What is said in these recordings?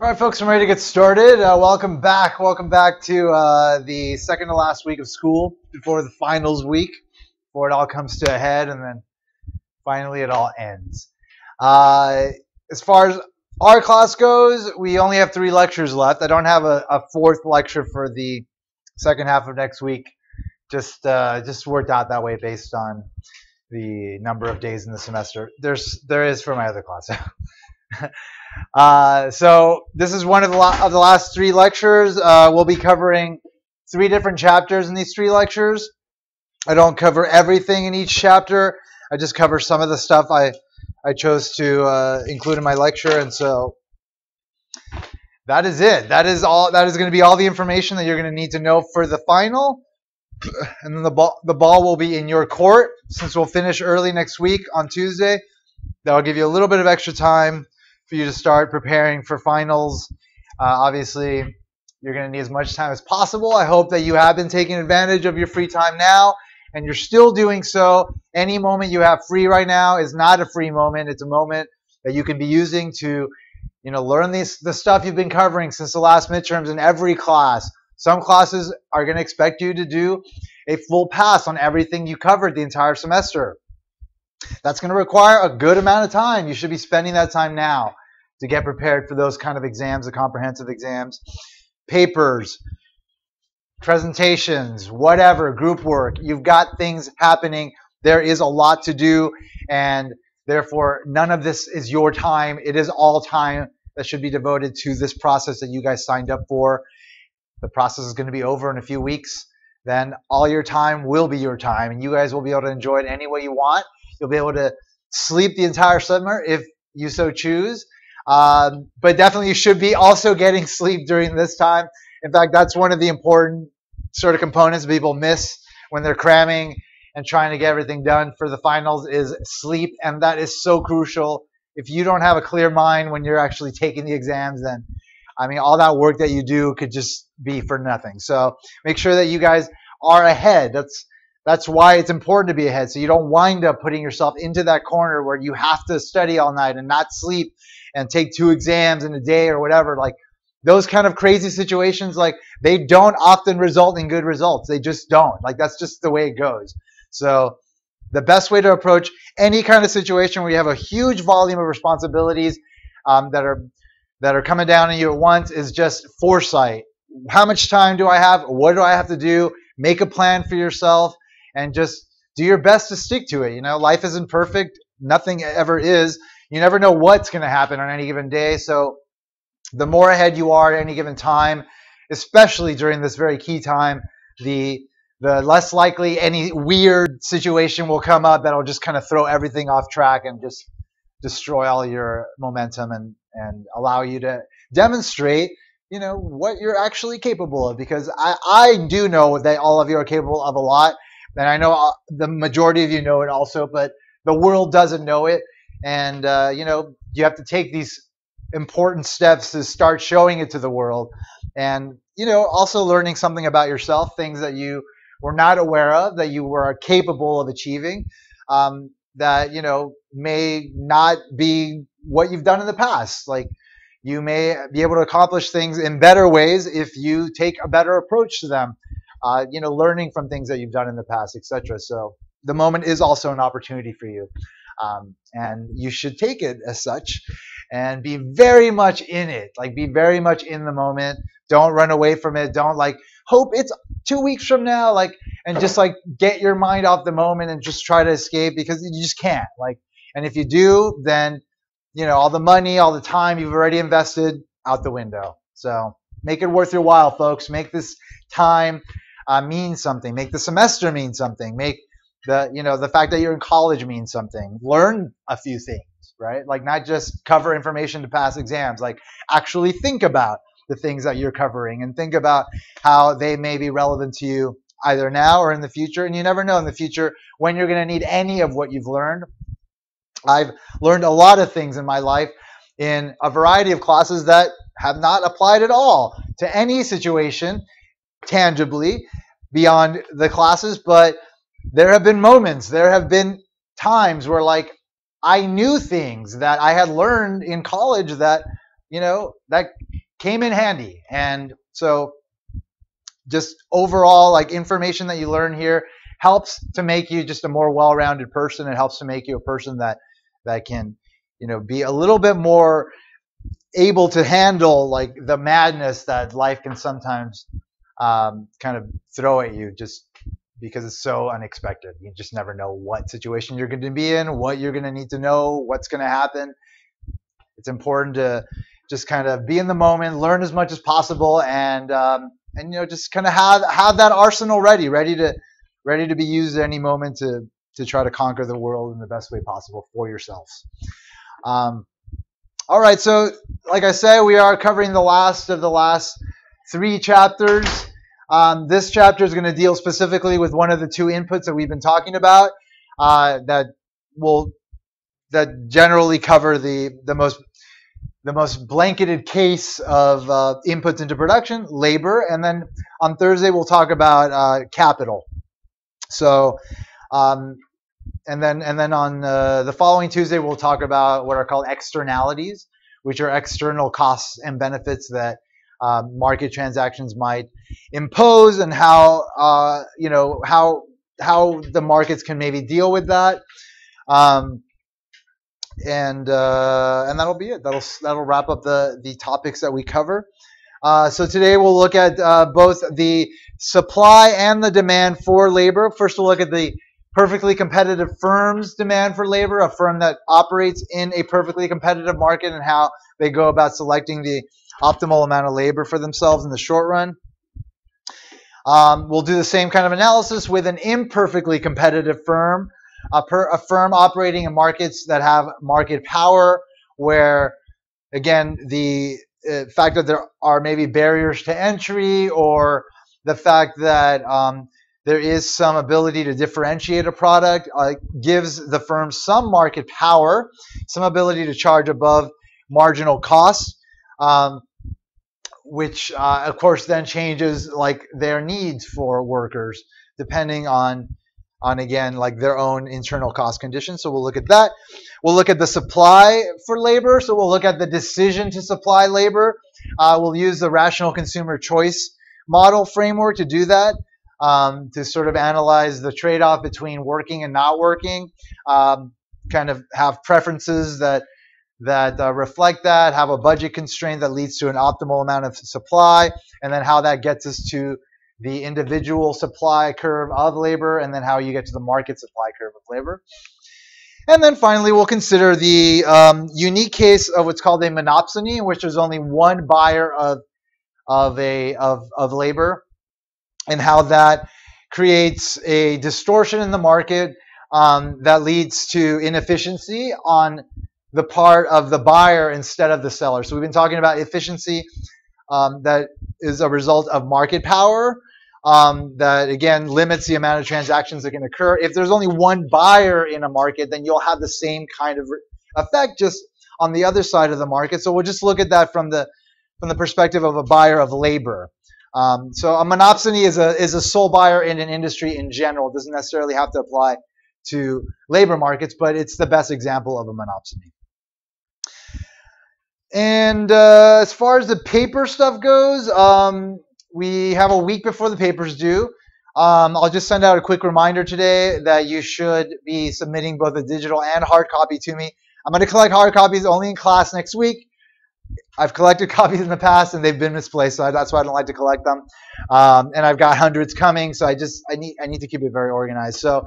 All right, folks, I'm ready to get started. Welcome back. Welcome back to the second to last week of school before the finals week, before it all comes to a head, and then finally it all ends. As far as our class goes, we only have 3 lectures left. I don't have a fourth lecture for the second half of next week. Just worked out that way based on the number of days in the semester. There is for my other class. So this is one of the last 3 lectures. We'll be covering 3 different chapters in these 3 lectures. I don't cover everything in each chapter. I just cover some of the stuff I chose to include in my lecture, and so that is it. That is all. That is going to be all the information that you're going to need to know for the final. And then the ball will be in your court. Since we'll finish early next week on Tuesday, that'll give you a little bit of extra time for you to start preparing for finals. Obviously, you're going to need as much time as possible. I hope that you have been taking advantage of your free time now, and you're still doing so. Any moment you have free right now is not a free moment. It's a moment that you can be using to, learn the stuff you've been covering since the last midterms in every class. Some classes are going to expect you to do a full pass on everything you covered the entire semester. That's going to require a good amount of time. You should be spending that time now to get prepared for those kind of exams, the comprehensive exams, papers, presentations, whatever, group work. You've got things happening. There is a lot to do, and therefore none of this is your time. It is all time that should be devoted to this process that you guys signed up for. The process is going to be over in a few weeks. Then all your time will be your time, and you guys will be able to enjoy it any way you want. You'll be able to sleep the entire summer if you so choose. But definitely you should be also getting sleep during this time. In fact, that's one of the important sort of components people miss when they're cramming and trying to get everything done for the finals is sleep, and that is so crucial. If you don't have a clear mind when you're actually taking the exams, then all that work that you do could just be for nothing. So make sure that you guys are ahead. That's why it's important to be ahead, so you don't wind up putting yourself into that corner where you have to study all night and not sleep and take 2 exams in a day or whatever. Like those kind of crazy situations, like they don't often result in good results. They just don't. Like that's just the way it goes. So the best way to approach any kind of situation where you have a huge volume of responsibilities that are coming down on you at once is just foresight. How much time do I have? What do I have to do? Make a plan for yourself and just do your best to stick to it. Life isn't perfect. Nothing ever is. You never know what's going to happen on any given day. So the more ahead you are at any given time, especially during this very key time, the less likely any weird situation will come up that'll just kind of throw everything off track and just destroy all your momentum and allow you to demonstrate what you're actually capable of, because I do know that all of you are capable of a lot, and I know the majority of you know it also, but the world doesn't know it, and you have to take these important steps to start showing it to the world, and also learning something about yourself, things that you were not aware of that you were capable of achieving, that may not be what you've done in the past. Like you may be able to accomplish things in better ways if you take a better approach to them, learning from things that you've done in the past, etc. So the moment is also an opportunity for you, and you should take it as such and be very much in it. Like be very much in the moment. Don't run away from it. Don't hope it's 2 weeks from now, and just get your mind off the moment and just try to escape, because you just can't. And if you do, then all the money, all the time you've already invested out the window. So make it worth your while, folks. Make this time mean something. Make the semester mean something. Make the fact that you're in college mean something. Learn a few things, right? Not just cover information to pass exams. Actually think about the things that you're covering and think about how they may be relevant to you either now or in the future. And you never know in the future when you're going to need any of what you've learned. I've learned a lot of things in my life in a variety of classes that have not applied at all to any situation tangibly beyond the classes, but there have been moments, there have been times where I knew things that I had learned in college that, that came in handy. And so just overall, like, information that you learn here helps to make you just a more well-rounded person. It helps to make you a person that can, be a little bit more able to handle like the madness that life can sometimes kind of throw at you, just because it's so unexpected. You just never know what situation you're going to be in, what you're going to need to know, what's going to happen. It's important to just kind of be in the moment, learn as much as possible, and just kind of have that arsenal ready to be used at any moment to try to conquer the world in the best way possible for yourselves. All right, so like I said, we are covering the last of the last 3 chapters. This chapter is going to deal specifically with one of the 2 inputs that we've been talking about that generally cover the most blanketed case of inputs into production, labor, and then on Thursday we'll talk about capital. So, and then on the following Tuesday we'll talk about what are called externalities, which are external costs and benefits that market transactions might impose, and how the markets can maybe deal with that. And that'll be it. That'll wrap up the topics that we cover. So today we'll look at both the supply and the demand for labor. First, we'll look at the perfectly competitive firm's demand for labor, a firm that operates in a perfectly competitive market, and how they go about selecting the optimal amount of labor for themselves in the short run. We'll do the same kind of analysis with an imperfectly competitive firm, a firm operating in markets that have market power, where, again, the fact that there are maybe barriers to entry, or the fact that there is some ability to differentiate a product, gives the firm some market power, some ability to charge above marginal costs, which of course then changes like their needs for workers depending on again, like their own internal cost conditions. So we'll look at that. We'll look at the supply for labor. So we'll look at the decision to supply labor. We'll use the rational consumer choice model framework to do that, to sort of analyze the trade-off between working and not working, kind of have preferences that reflect that, have a budget constraint that leads to an optimal amount of supply, and then how that gets us to the individual supply curve of labor, and then how you get to the market supply curve of labor. And then finally, we'll consider the unique case of what's called a monopsony, in which there's only one buyer of labor, and how that creates a distortion in the market that leads to inefficiency on the part of the buyer instead of the seller. So we've been talking about efficiency that is a result of market power, that again limits the amount of transactions that can occur. If there's only one buyer in a market, then you'll have the same kind of effect just on the other side of the market. So we'll just look at that from the perspective of a buyer of labor. So a monopsony is a sole buyer in an industry in general. It doesn't necessarily have to apply to labor markets, but it's the best example of a monopsony. And as far as the paper stuff goes, we have a week before the paper's due. I'll just send out a quick reminder today that you should be submitting both a digital and hard copy to me. I'm going to collect hard copies only in class next week. I've collected copies in the past and they've been misplaced, so that's why I don't like to collect them. And I've got hundreds coming, so I need to keep it very organized. So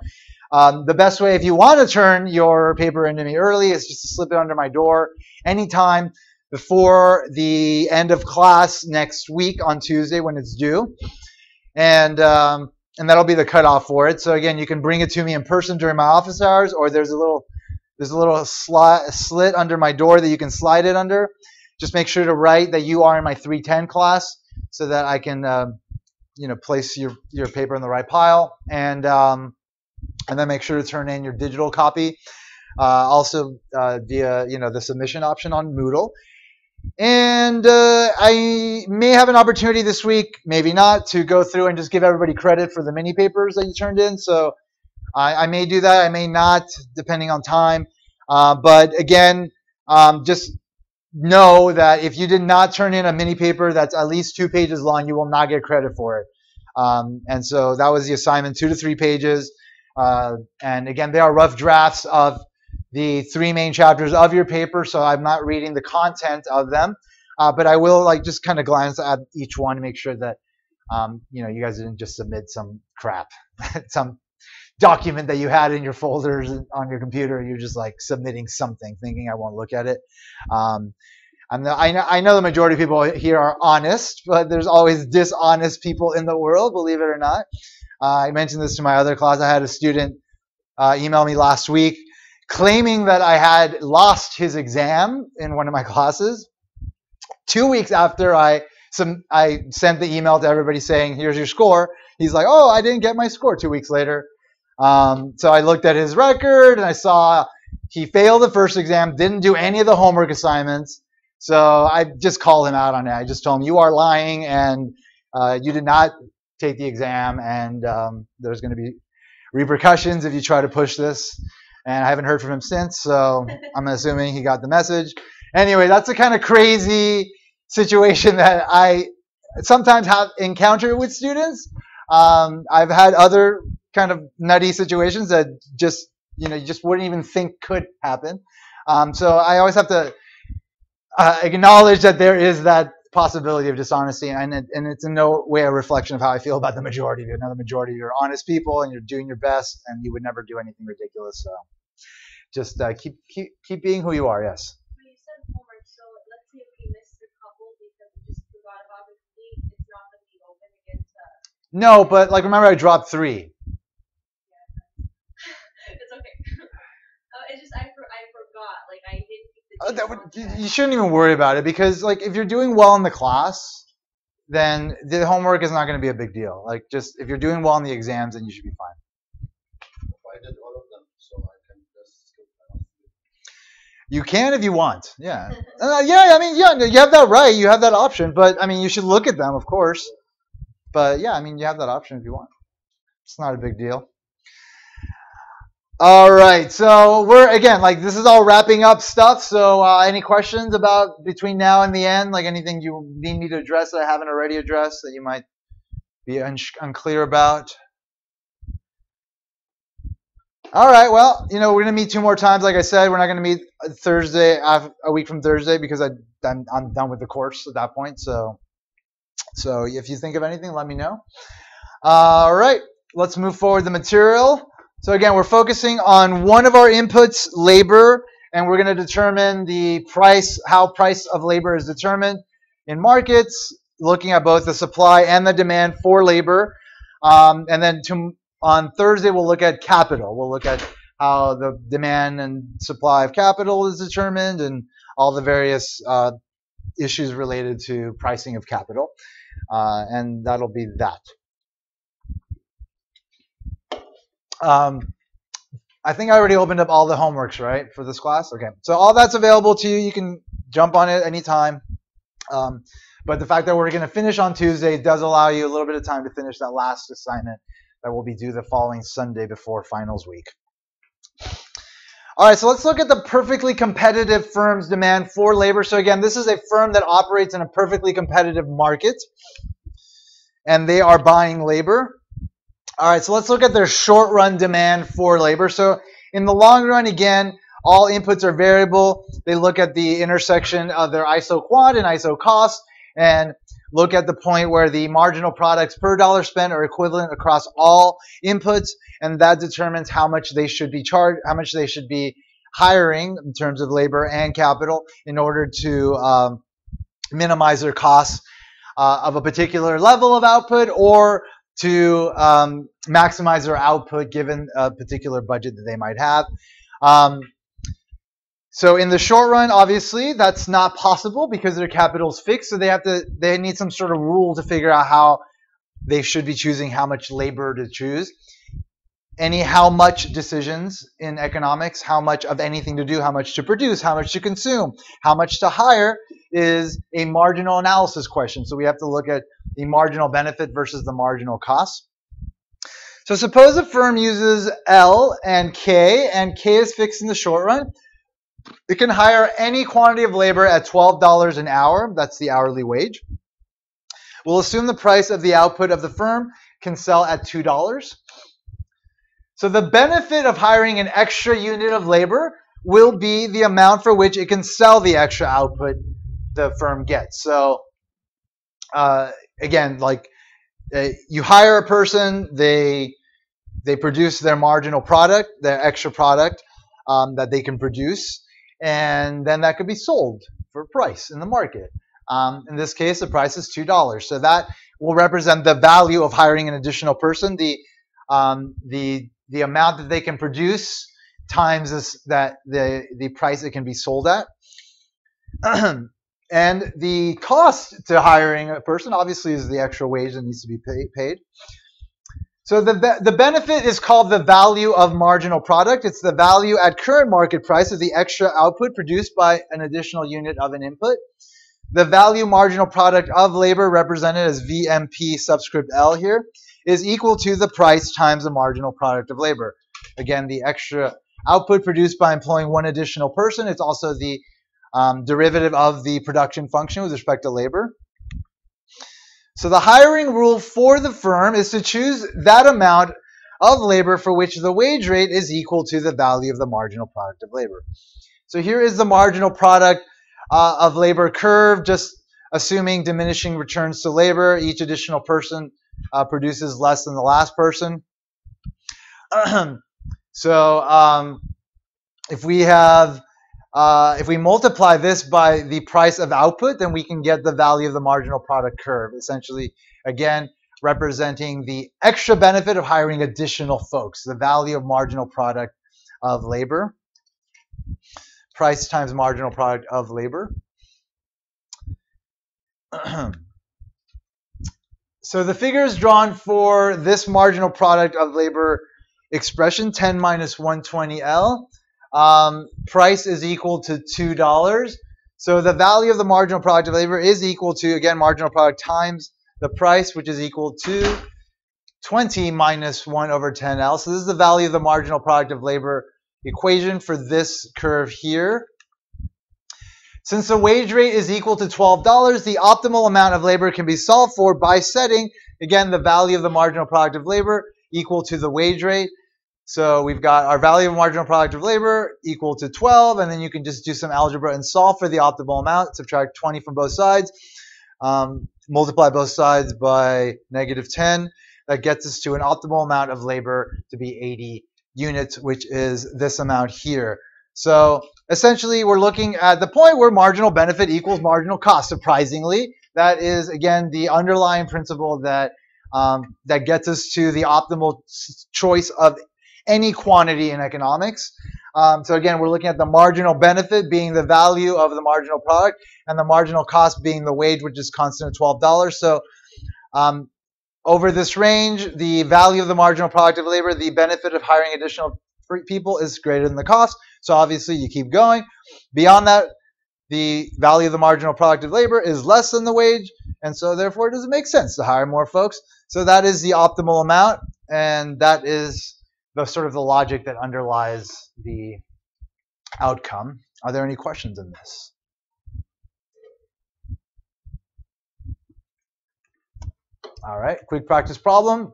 the best way, if you want to turn your paper into me early, is just to slip it under my door anytime before the end of class next week on Tuesday when it's due. And that'll be the cutoff for it. So again, you can bring it to me in person during my office hours, or there's a little slit under my door that you can slide it under. Just make sure to write that you are in my 310 class so that I can place your paper in the right pile, and then make sure to turn in your digital copy also via the submission option on Moodle. And I may have an opportunity this week, maybe not, to go through and just give everybody credit for the mini papers that you turned in. So I may do that, I may not, depending on time. But again, just know that if you did not turn in a mini paper that's at least 2 pages long, you will not get credit for it. And so that was the assignment, 2 to 3 pages. And again, they are rough drafts of the 3 main chapters of your paper, so I'm not reading the content of them. But I will like just kind of glance at each one to make sure that you guys didn't just submit some crap, some document that you had in your folders on your computer. You're just like submitting something, thinking I won't look at it. I know the majority of people here are honest, but there's always dishonest people in the world, believe it or not. I mentioned this to my other class. I had a student email me last week claiming that I had lost his exam in one of my classes. 2 weeks after I sent the email to everybody saying, here's your score, he's like, oh, I didn't get my score 2 weeks later. So I looked at his record and I saw he failed the first exam, didn't do any of the homework assignments. So I just called him out on it. I just told him, you are lying and you did not take the exam, and there's going to be repercussions if you try to push this. And I haven't heard from him since, so I'm assuming he got the message. Anyway, that's the kind of crazy situation that I sometimes have encountered with students. I've had other kind of nutty situations that just, you just wouldn't even think could happen. So I always have to acknowledge that there is that possibility of dishonesty, and it's in no way a reflection of how I feel about the majority of you. Now, the majority of you are honest people, and you're doing your best, and you would never do anything ridiculous. So just keep being who you are. Yes. When you said homework, so let's say if we missed a couple because we just forgot about the date, it's not going to be open again to. No, but like remember, I dropped 3. Yeah. It's okay. It's just I forgot. Like I didn't. You shouldn't even worry about it, because like if you're doing well in the class, then the homework is not going to be a big deal. Like just if you're doing well in the exams, then you should be fine. I did all of them, so I can just skip them. You can if you want. Yeah. You have that right. You have that option. But I mean, you should look at them, of course. But yeah, I mean, you have that option if you want. It's not a big deal. All right, so we're again this is all wrapping up stuff. So any questions about between now and the end, like anything you need me to address that I haven't already addressed that you might be unclear about? All right, well, we're gonna meet 2 more times. Like I said, we're not gonna meet Thursday, a week from Thursday, because I'm done with the course at that point. So if you think of anything, let me know. All right, let's move forward the material. So again, we're focusing on one of our inputs, labor, and we're going to determine the price, how price of labor is determined in markets, looking at both the supply and the demand for labor. And then on Thursday, we'll look at capital. We'll look at how the demand and supply of capital is determined and all the various issues related to pricing of capital. And that'll be that. I think I already opened up all the homeworks, right, for this class? Okay, so all that's available to you. You can jump on it anytime. But the fact that we're going to finish on Tuesday does allow you a little bit of time to finish that last assignment that will be due the following Sunday before finals week. All right, so let's look at the perfectly competitive firm's demand for labor. So again, this is a firm that operates in a perfectly competitive market, and they are buying labor. All right, so let's look at their short-run demand for labor. So in the long run, again, all inputs are variable. They look at the intersection of their ISO quant and ISO cost and look at the point where the marginal products per dollar spent are equivalent across all inputs, and that determines how much they should be charged, how much they should be hiring in terms of labor and capital in order to minimize their costs of a particular level of output, or to maximize their output given a particular budget that they might have. So in the short run, obviously, that's not possible because their capital is fixed. So they need some sort of rule to figure out how they should be choosing how much labor to choose. Any how much decisions in economics, how much of anything to do, how much to produce, how much to consume, how much to hire, is a marginal analysis question. So we have to look at the marginal benefit versus the marginal cost. So suppose a firm uses L and K is fixed in the short run. It can hire any quantity of labor at $12 an hour. That's the hourly wage. We'll assume the price of the output of the firm can sell at $2. So the benefit of hiring an extra unit of labor will be the amount for which it can sell the extra output the firm gets. So again, like you hire a person, they produce their marginal product, their extra product that they can produce, and then that could be sold for a price in the market. In this case, the price is $2. So that will represent the value of hiring an additional person, the amount that they can produce times the price it can be sold at. And the cost to hiring a person obviously is the extra wage that needs to be paid. So the benefit is called the value of marginal product. It's the value at current market price of the extra output produced by an additional unit of an input. The value marginal product of labor, represented as VMP subscript L here, is equal to the price times the marginal product of labor. Again, the extra output produced by employing one additional person. It's also the derivative of the production function with respect to labor. So the hiring rule for the firm is to choose that amount of labor for which the wage rate is equal to the value of the marginal product of labor. So here is the marginal product of labor curve, just assuming diminishing returns to labor. Each additional person produces less than the last person. So if we multiply this by the price of output, then we can get the value of the marginal product curve, essentially, again, representing the extra benefit of hiring additional folks, the value of marginal product of labor, price times marginal product of labor. So the figures drawn for this marginal product of labor expression, 10 minus 120L, price is equal to $2. So the value of the marginal product of labor is equal to, again, marginal product times the price, which is equal to 20 minus 1 over 10L. So this is the value of the marginal product of labor equation for this curve here. Since the wage rate is equal to $12, the optimal amount of labor can be solved for by setting, again, the value of the marginal product of labor equal to the wage rate. So we've got our value of marginal product of labor equal to 12, and then you can just do some algebra and solve for the optimal amount. Subtract 20 from both sides, multiply both sides by negative 10. That gets us to an optimal amount of labor to be 80 units, which is this amount here. So essentially, we're looking at the point where marginal benefit equals marginal cost. Surprisingly, that is, again, the underlying principle that that gets us to the optimal choice of any quantity in economics. So again, we're looking at the marginal benefit being the value of the marginal product and the marginal cost being the wage, which is constant at $12. So over this range, the value of the marginal product of labor, the benefit of hiring additional people is greater than the cost. So obviously you keep going. Beyond that, the value of the marginal product of labor is less than the wage, and so therefore it doesn't make sense to hire more folks. So that is the optimal amount, and that is the sort of the logic that underlies the outcome. Are there any questions in this? All right, quick practice problem.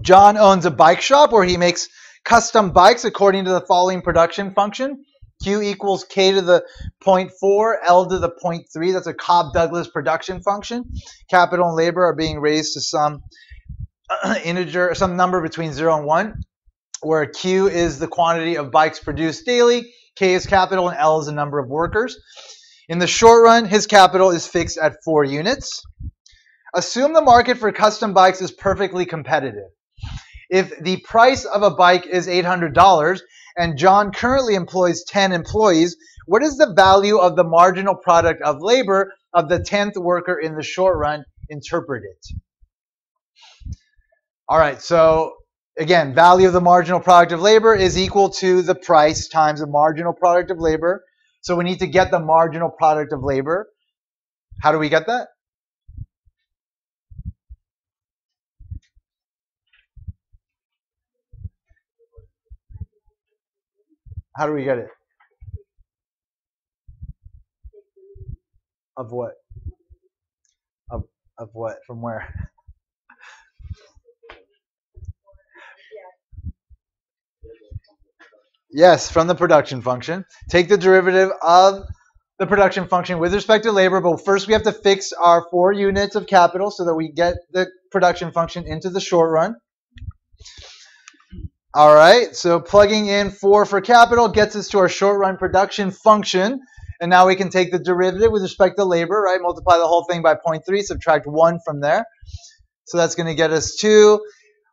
John owns a bike shop where he makes custom bikes according to the following production function. Q equals K to the 0.4, L to the 0.3. That's a Cobb-Douglas production function. Capital and labor are being raised to some integer, some number between 0 and 1, where Q is the quantity of bikes produced daily, K is capital, and L is the number of workers. In the short run, his capital is fixed at 4 units. Assume the market for custom bikes is perfectly competitive. If the price of a bike is $800 and John currently employs 10 employees, what is the value of the marginal product of labor of the 10th worker in the short run? Interpret it. All right, so again, value of the marginal product of labor is equal to the price times the marginal product of labor. So we need to get the marginal product of labor. How do we get that? How do we get it? Of what? Of what? From where? Yes, from the production function. Take the derivative of the production function with respect to labor, but first we have to fix our 4 units of capital so that we get the production function into the short run. All right, so plugging in 4 for capital gets us to our short run production function. And now we can take the derivative with respect to labor, right? Multiply the whole thing by 0.3, subtract 1 from there. So that's going to get us to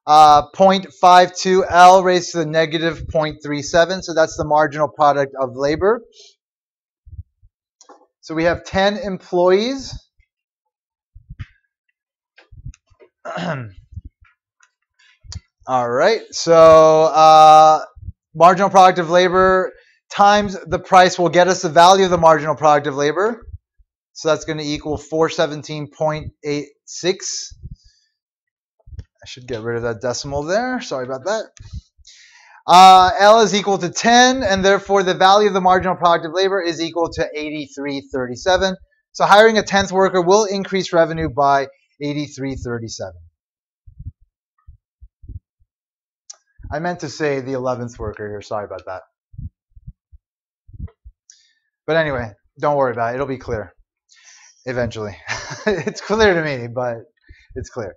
0.52 L raised to the negative 0.37. So that's the marginal product of labor. So we have 10 employees. All right, so marginal product of labor times the price will get us the value of the marginal product of labor. So that's going to equal 417.86. I should get rid of that decimal there. Sorry about that. L is equal to 10, and therefore the value of the marginal product of labor is equal to 83.37. So hiring a 10th worker will increase revenue by 83.37. I meant to say the 11th worker here. Sorry about that. But anyway, don't worry about it. It'll be clear eventually. It's clear to me, but it's clear.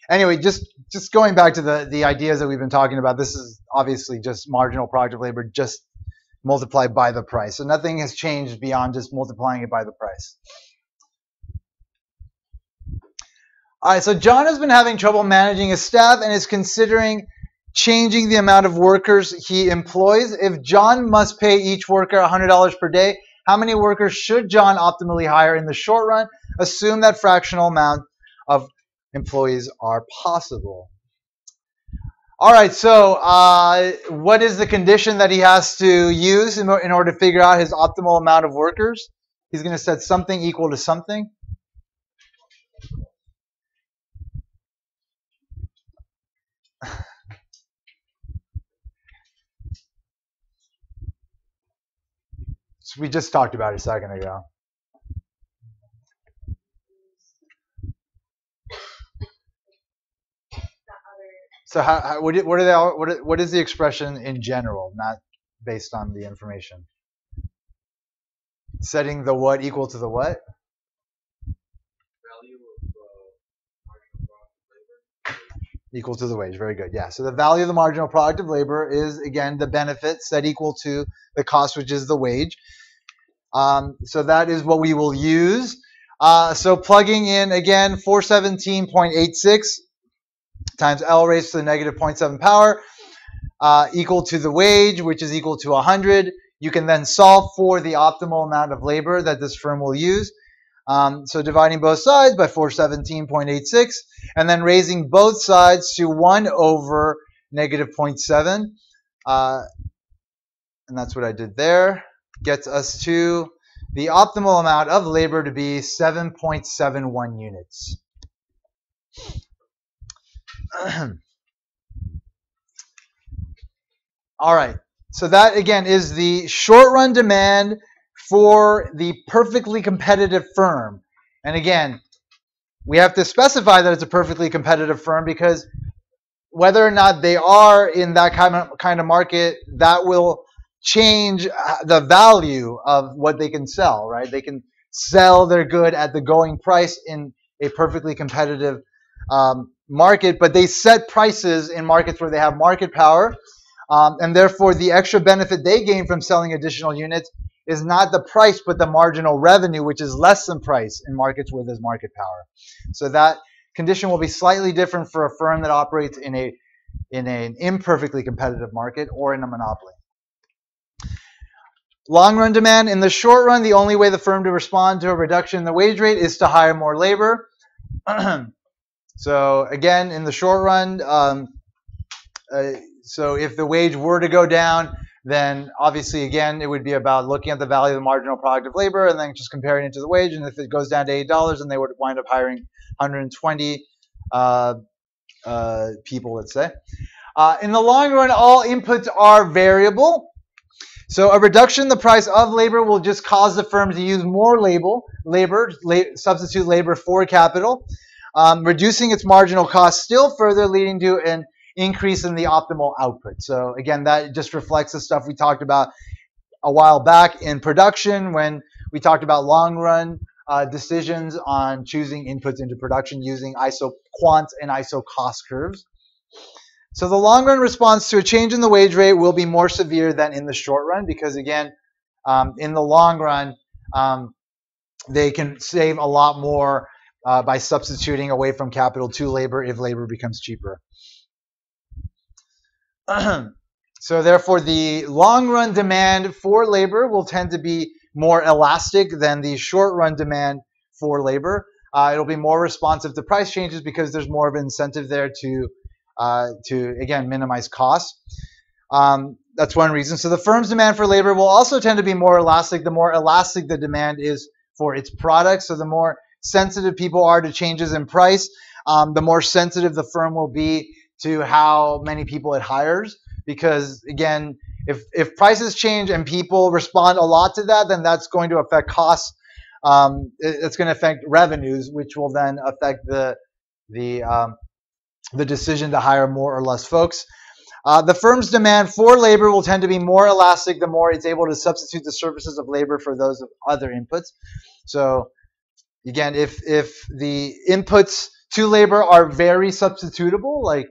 Anyway, just going back to the ideas that we've been talking about, this is obviously just marginal product of labor just multiplied by the price. So nothing has changed beyond just multiplying it by the price. All right, so John has been having trouble managing his staff and is considering changing the amount of workers he employs. If John must pay each worker $100 per day, how many workers should John optimally hire in the short run? Assume that fractional amount of employees are possible. All right, so what is the condition that he has to use in order to figure out his optimal amount of workers? He's going to set something equal to something. So we just talked about it a second ago. So what is the expression in general, not based on the information? Setting the what equal to the what? Value of marginal product of labor. Equal to the wage. Very good. Yeah. So the value of the marginal product of labor is, again, the benefit set equal to the cost, which is the wage. So that is what we will use. So plugging in, again, 417.86 times L raised to the negative 0.7 power equal to the wage, which is equal to 100. You can then solve for the optimal amount of labor that this firm will use. So dividing both sides by 417.86 and then raising both sides to 1 over negative 0.7. And that's what I did there. Gets us to the optimal amount of labor to be 7.71 units. All right. So that, again, is the short-run demand for the perfectly competitive firm. And again, we have to specify that it's a perfectly competitive firm because whether or not they are in that kind of market, that will change the value of what they can sell, right? They can sell their good at the going price in a perfectly competitive market, but they set prices in markets where they have market power. And therefore, the extra benefit they gain from selling additional units is not the price, but the marginal revenue, which is less than price in markets where there's market power. So that condition will be slightly different for a firm that operates in an imperfectly competitive market or in a monopoly. Long-run demand. In the short run, the only way the firm to respond to a reduction in the wage rate is to hire more labor. So again, in the short run, so if the wage were to go down, then obviously, again, it would be about looking at the value of the marginal product of labor and then just comparing it to the wage. And if it goes down to $8, then they would wind up hiring 120 people, let's say. In the long run, all inputs are variable. So a reduction in the price of labor will just cause the firm to use more substitute labor for capital, reducing its marginal cost still further, leading to an increase in the optimal output. So again, that just reflects the stuff we talked about a while back in production when we talked about long run decisions on choosing inputs into production using ISO quant and ISO cost curves. So the long run response to a change in the wage rate will be more severe than in the short run because again, in the long run, they can save a lot more by substituting away from capital to labor if labor becomes cheaper. So therefore, the long-run demand for labor will tend to be more elastic than the short-run demand for labor. It'll be more responsive to price changes because there's more of an incentive there to again, minimize costs. That's one reason. So the firm's demand for labor will also tend to be more elastic. The more elastic the demand is for its products, so the more sensitive people are to changes in price, the more sensitive the firm will be to how many people it hires. Because again, if prices change and people respond a lot to that, then that's going to affect costs. It's going to affect revenues, which will then affect the decision to hire more or less folks. The firm's demand for labor will tend to be more elastic the more it's able to substitute the services of labor for those of other inputs. So again, if the inputs to labor are very substitutable, like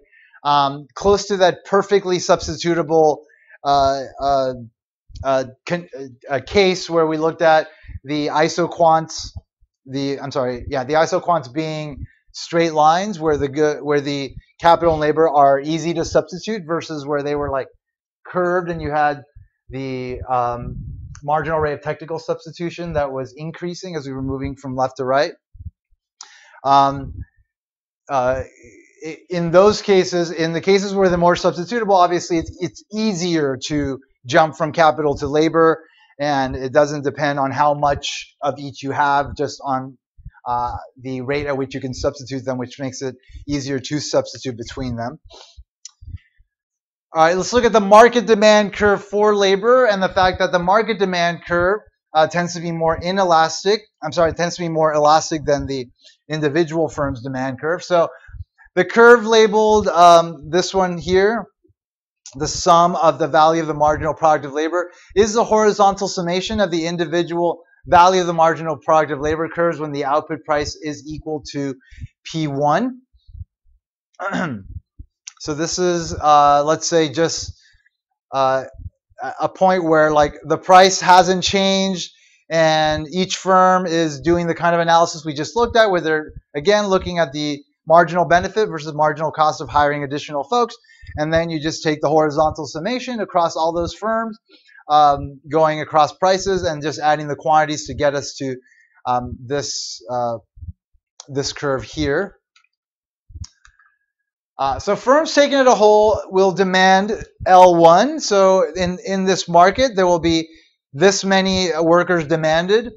close to that perfectly substitutable case where we looked at the isoquants, the isoquants being straight lines where the capital and labor are easy to substitute versus where they were like curved and you had the marginal rate of technical substitution that was increasing as we were moving from left to right. In those cases, in the cases where they're more substitutable, obviously it's easier to jump from capital to labor, and it doesn't depend on how much of each you have, just on the rate at which you can substitute them, which makes it easier to substitute between them. All right, let's look at the market demand curve for labor and the fact that the market demand curve tends to be more elastic than the individual firm's demand curve. So the curve labeled this one here, the sum of the value of the marginal product of labor, is the horizontal summation of the individual value of the marginal product of labor curves when the output price is equal to P1. So this is, let's say, just a point where like the price hasn't changed and each firm is doing the kind of analysis we just looked at where they're, again, looking at the marginal benefit versus marginal cost of hiring additional folks. And then you just take the horizontal summation across all those firms, going across prices and just adding the quantities to get us to this curve here. So firms taken as a whole will demand L1. So in this market, there will be this many workers demanded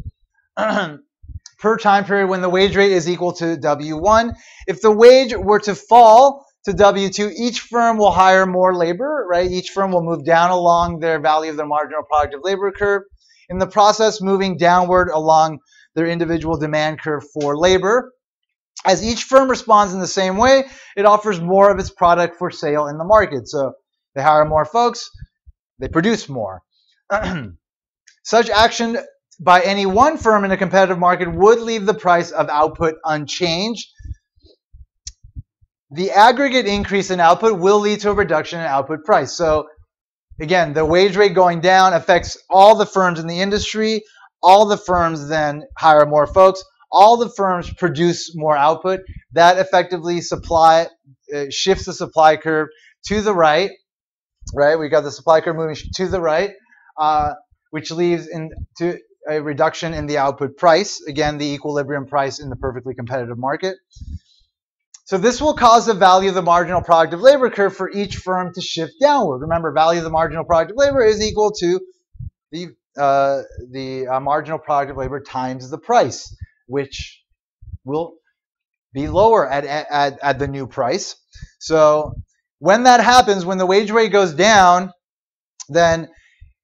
per time period when the wage rate is equal to W1. If the wage were to fall to W2, each firm will hire more labor, right? Each firm will move down along their value of their marginal product of labor curve. In the process, moving downward along their individual demand curve for labor. As each firm responds in the same way, it offers more of its product for sale in the market. So they hire more folks, they produce more. Such action by any one firm in a competitive market would leave the price of output unchanged. The aggregate increase in output will lead to a reduction in output price. So again, the wage rate going down affects all the firms in the industry. All the firms then hire more folks. All the firms produce more output. That effectively shifts the supply curve to the right. Right, we got the supply curve moving to the right, which leads into a reduction in the output price. Again, the equilibrium price in the perfectly competitive market. So this will cause the value of the marginal product of labor curve for each firm to shift downward. Remember, value of the marginal product of labor is equal to the marginal product of labor times the price, which will be lower at the new price. So when that happens, when the wage rate goes down, then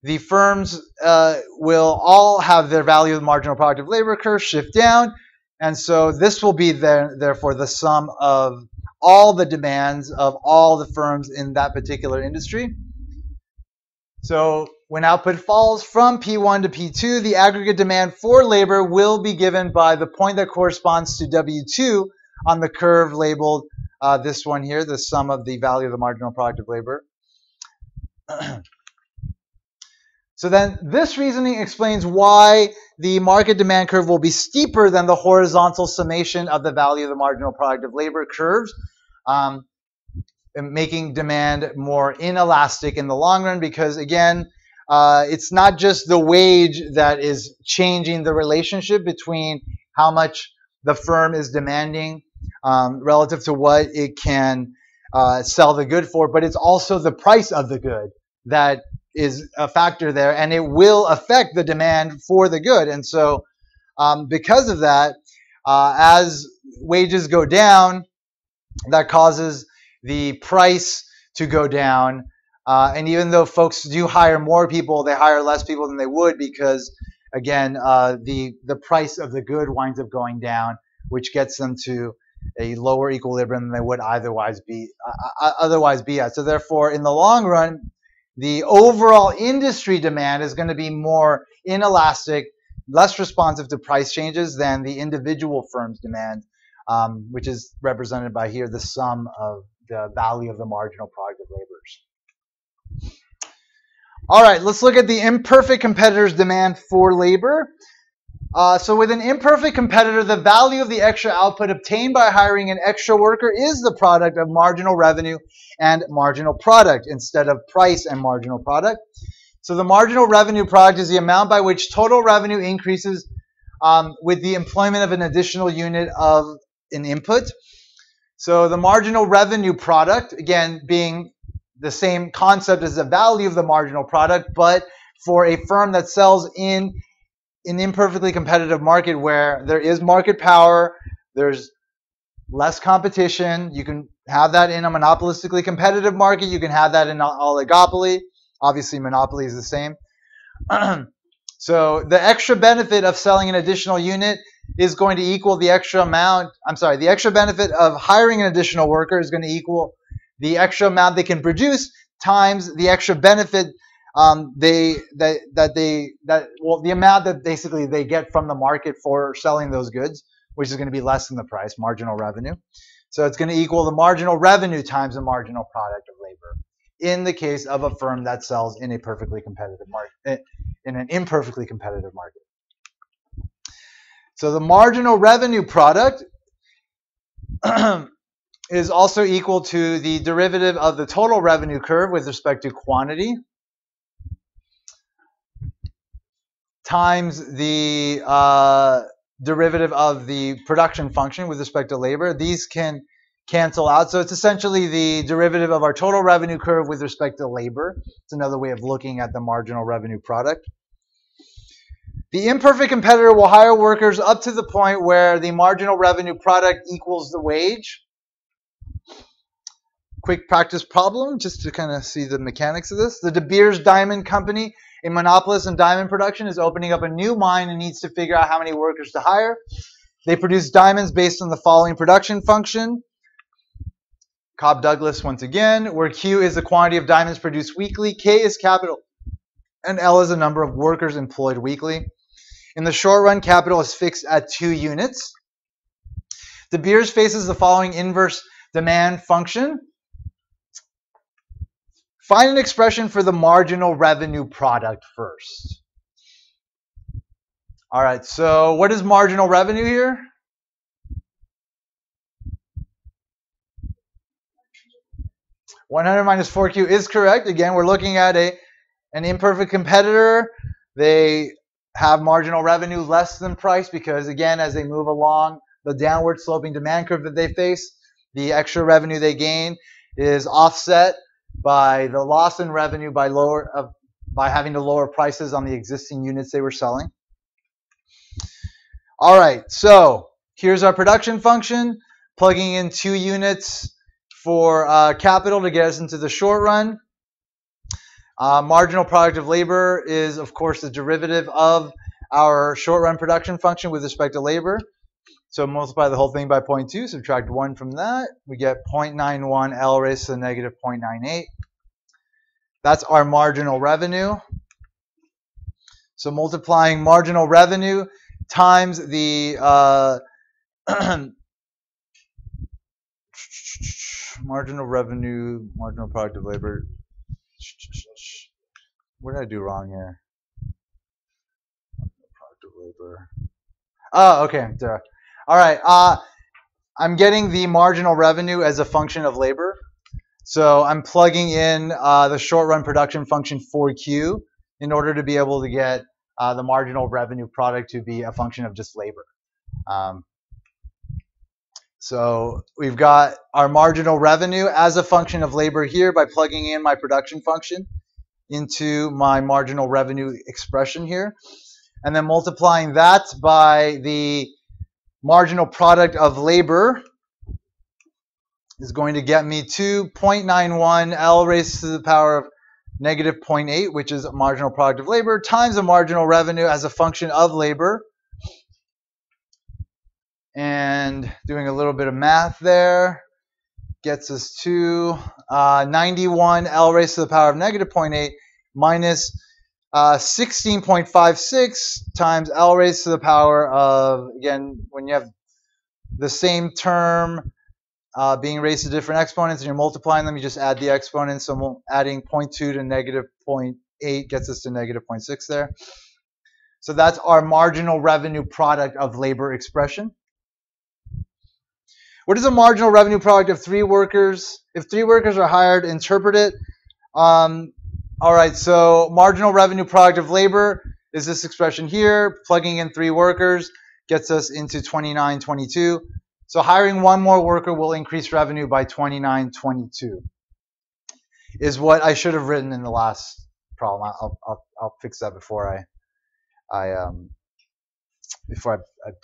the firms will all have their value of the marginal product of labor curve shift down. And so this will be therefore the sum of all the demands of all the firms in that particular industry. So when output falls from P1 to P2, the aggregate demand for labor will be given by the point that corresponds to W2 on the curve labeled this one here, the sum of the value of the marginal product of labor. So then this reasoning explains why the market demand curve will be steeper than the horizontal summation of the value of the marginal product of labor curves, making demand more inelastic in the long run because, again, it's not just the wage that is changing the relationship between how much the firm is demanding relative to what it can sell the good for, but it's also the price of the good that is a factor there, and it will affect the demand for the good. And so because of that, as wages go down, that causes the price to go down. And even though folks do hire more people, they hire less people than they would because, again, the price of the good winds up going down, which gets them to a lower equilibrium than they would otherwise be at. So therefore, in the long run, the overall industry demand is going to be more inelastic, less responsive to price changes than the individual firm's demand, which is represented by here the sum of the value of the marginal product of labors. All right, let's look at the imperfect competitor's demand for labor. So with an imperfect competitor, the value of the extra output obtained by hiring an extra worker is the product of marginal revenue and marginal product instead of price and marginal product. So the marginal revenue product is the amount by which total revenue increases with the employment of an additional unit of an input. So the marginal revenue product, again, being the same concept as the value of the marginal product, but for a firm that sells in an imperfectly competitive market where there is market power, there's less competition. You can have that in a monopolistically competitive market. You can have that in an oligopoly. Obviously, monopoly is the same. So the extra benefit of selling an additional unit is going to equal the extra amount. The extra benefit of hiring an additional worker is going to equal the extra amount they can produce times the extra benefit the amount that basically they get from the market for selling those goods, which is going to be less than the price, marginal revenue. So it's going to equal the marginal revenue times the marginal product of labor in the case of a firm that sells in a perfectly competitive market, in an imperfectly competitive market. So the marginal revenue product is also equal to the derivative of the total revenue curve with respect to quantity times the derivative of the production function with respect to labor. These can cancel out. So it's essentially the derivative of our total revenue curve with respect to labor. It's another way of looking at the marginal revenue product. The imperfect competitor will hire workers up to the point where the marginal revenue product equals the wage. Quick practice problem, just to kind of see the mechanics of this. The De Beers Diamond Company, a monopolist in diamond production, is opening up a new mine and needs to figure out how many workers to hire. They produce diamonds based on the following production function. Cobb Douglas once again, where Q is the quantity of diamonds produced weekly, K is capital, and L is the number of workers employed weekly. In the short run, capital is fixed at 2 units. De Beers faces the following inverse demand function. Find an expression for the marginal revenue product first. All right, so what is marginal revenue here? $100 minus 4Q is correct. Again, we're looking at an imperfect competitor. They have marginal revenue less than price because, again, as they move along the downward sloping demand curve that they face, the extra revenue they gain is offset by the loss in revenue by having to lower prices on the existing units they were selling. All right, so here's our production function, plugging in 2 units for capital to get us into the short run. Marginal product of labor is, of course, the derivative of our short-run production function with respect to labor. So multiply the whole thing by 0.2, subtract 1 from that. We get 0.91 L raised to the negative 0.98. That's our marginal revenue. So multiplying marginal revenue times the marginal revenue, marginal product of labor. What did I do wrong here? Marginal product of labor. Oh, okay. There. All right. I'm getting the marginal revenue as a function of labor. So I'm plugging in the short-run production function for Q in order to be able to get the marginal revenue product to be a function of just labor. So we've got our marginal revenue as a function of labor here by plugging in my production function into my marginal revenue expression here. And then multiplying that by the marginal product of labor is going to get me to 0.91 L raised to the power of negative 0.8, which is a marginal product of labor, times the marginal revenue as a function of labor. And doing a little bit of math there gets us to 91 L raised to the power of negative 0.8 minus 16.56 times L raised to the power of, again, when you have the same term being raised to different exponents and you're multiplying them, you just add the exponents. So adding 0.2 to negative 0.8 gets us to negative 0.6 there. So that's our marginal revenue product of labor expression. What is a marginal revenue product of 3 workers? If 3 workers are hired, interpret it. All right, so marginal revenue product of labor is this expression here. Plugging in 3 workers gets us into 2922. So hiring 1 more worker will increase revenue by 2922 is what I should have written in the last problem. I'll fix that before I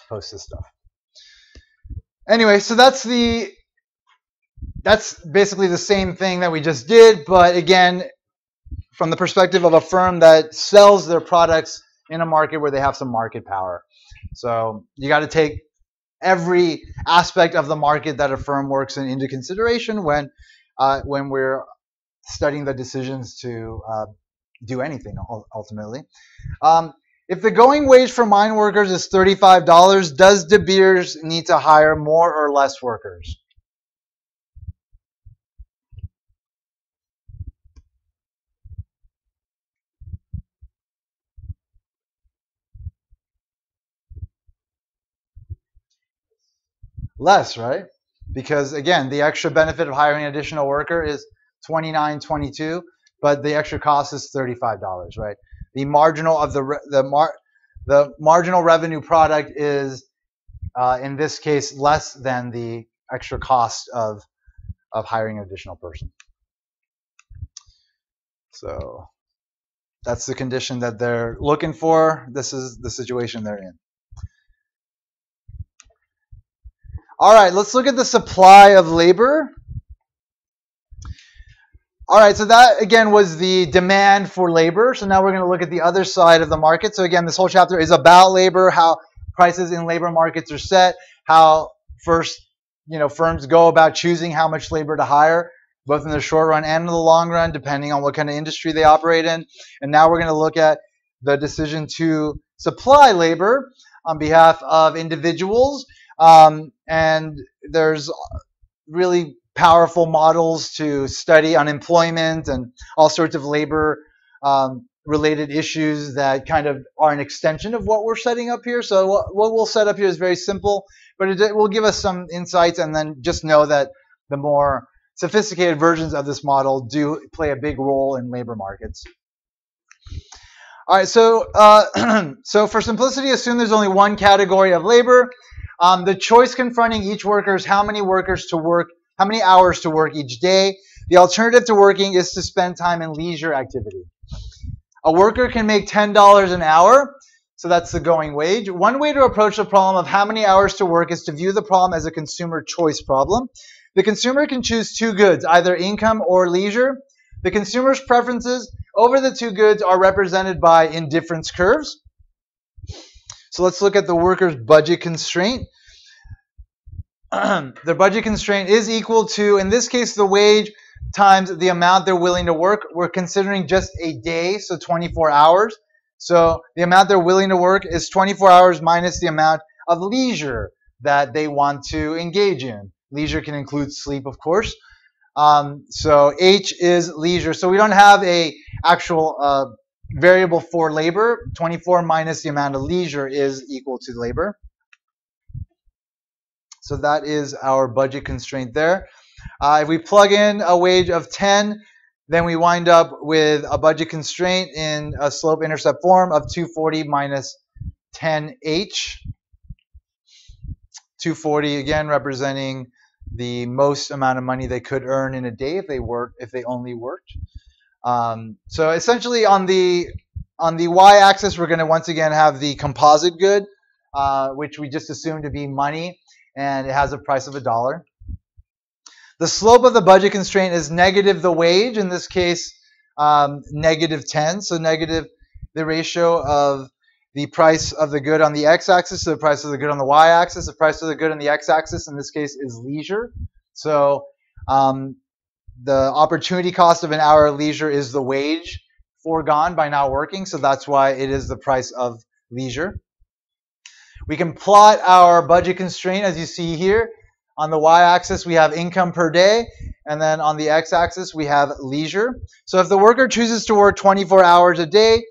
post this stuff. Anyway, so that's basically the same thing that we just did, but again, from the perspective of a firm that sells their products in a market where they have some market power. So you got to take every aspect of the market that a firm works in into consideration when we're studying the decisions to do anything ultimately. If the going wage for mine workers is $35, does De Beers need to hire more or less workers? Less, right? Because again, the extra benefit of hiring an additional worker is $29.22, but the extra cost is $35, right? The marginal of the marginal revenue product is in this case less than the extra cost of hiring an additional person. So that's the condition that they're looking for. This is the situation they're in. All right, let's look at the supply of labor. All right, so that again was the demand for labor. So now we're going to look at the other side of the market. So again, this whole chapter is about labor, how prices in labor markets are set, how first, firms go about choosing how much labor to hire, both in the short run and in the long run, depending on what kind of industry they operate in. And now we're going to look at the decision to supply labor on behalf of individuals. And there's really powerful models to study unemployment and all sorts of labor related issues that kind of are an extension of what we're setting up here. So what we'll set up here is very simple, but it will give us some insights, and then just know that the more sophisticated versions of this model do play a big role in labor markets. All right, so so for simplicity, assume there's only one category of labor. The choice confronting each worker is how many hours to work each day. The alternative to working is to spend time in leisure activity. A worker can make $10 an hour, so that's the going wage. One way to approach the problem of how many hours to work is to view the problem as a consumer choice problem. The consumer can choose 2 goods, either income or leisure. The consumer's preferences over the two goods are represented by indifference curves. So let's look at the worker's budget constraint. Their budget constraint is equal to, in this case, the wage times the amount they're willing to work. We're considering just a day, so 24 hours. So the amount they're willing to work is 24 hours minus the amount of leisure that they want to engage in. Leisure can include sleep, of course. So H is leisure. So we don't have a actual variable for labor. 24 minus the amount of leisure is equal to labor. So that is our budget constraint there. If we plug in a wage of 10, then we wind up with a budget constraint in a slope-intercept form of 240 minus 10H. 240 again representing the most amount of money they could earn in a day if they only worked. So essentially on the y-axis we're going to once again have the composite good, which we just assumed to be money, and it has a price of $1. The slope of the budget constraint is negative the wage, in this case negative 10. So negative the ratio of the price of the good on the x-axis to the price of the good on the y-axis. The price of the good on the x-axis in this case is leisure. So the opportunity cost of an hour of leisure is the wage foregone by not working. So that's why it is the price of leisure. We can plot our budget constraint as you see here. On the y-axis, we have income per day, and then on the x-axis, we have leisure. So if the worker chooses to work 24 hours a day,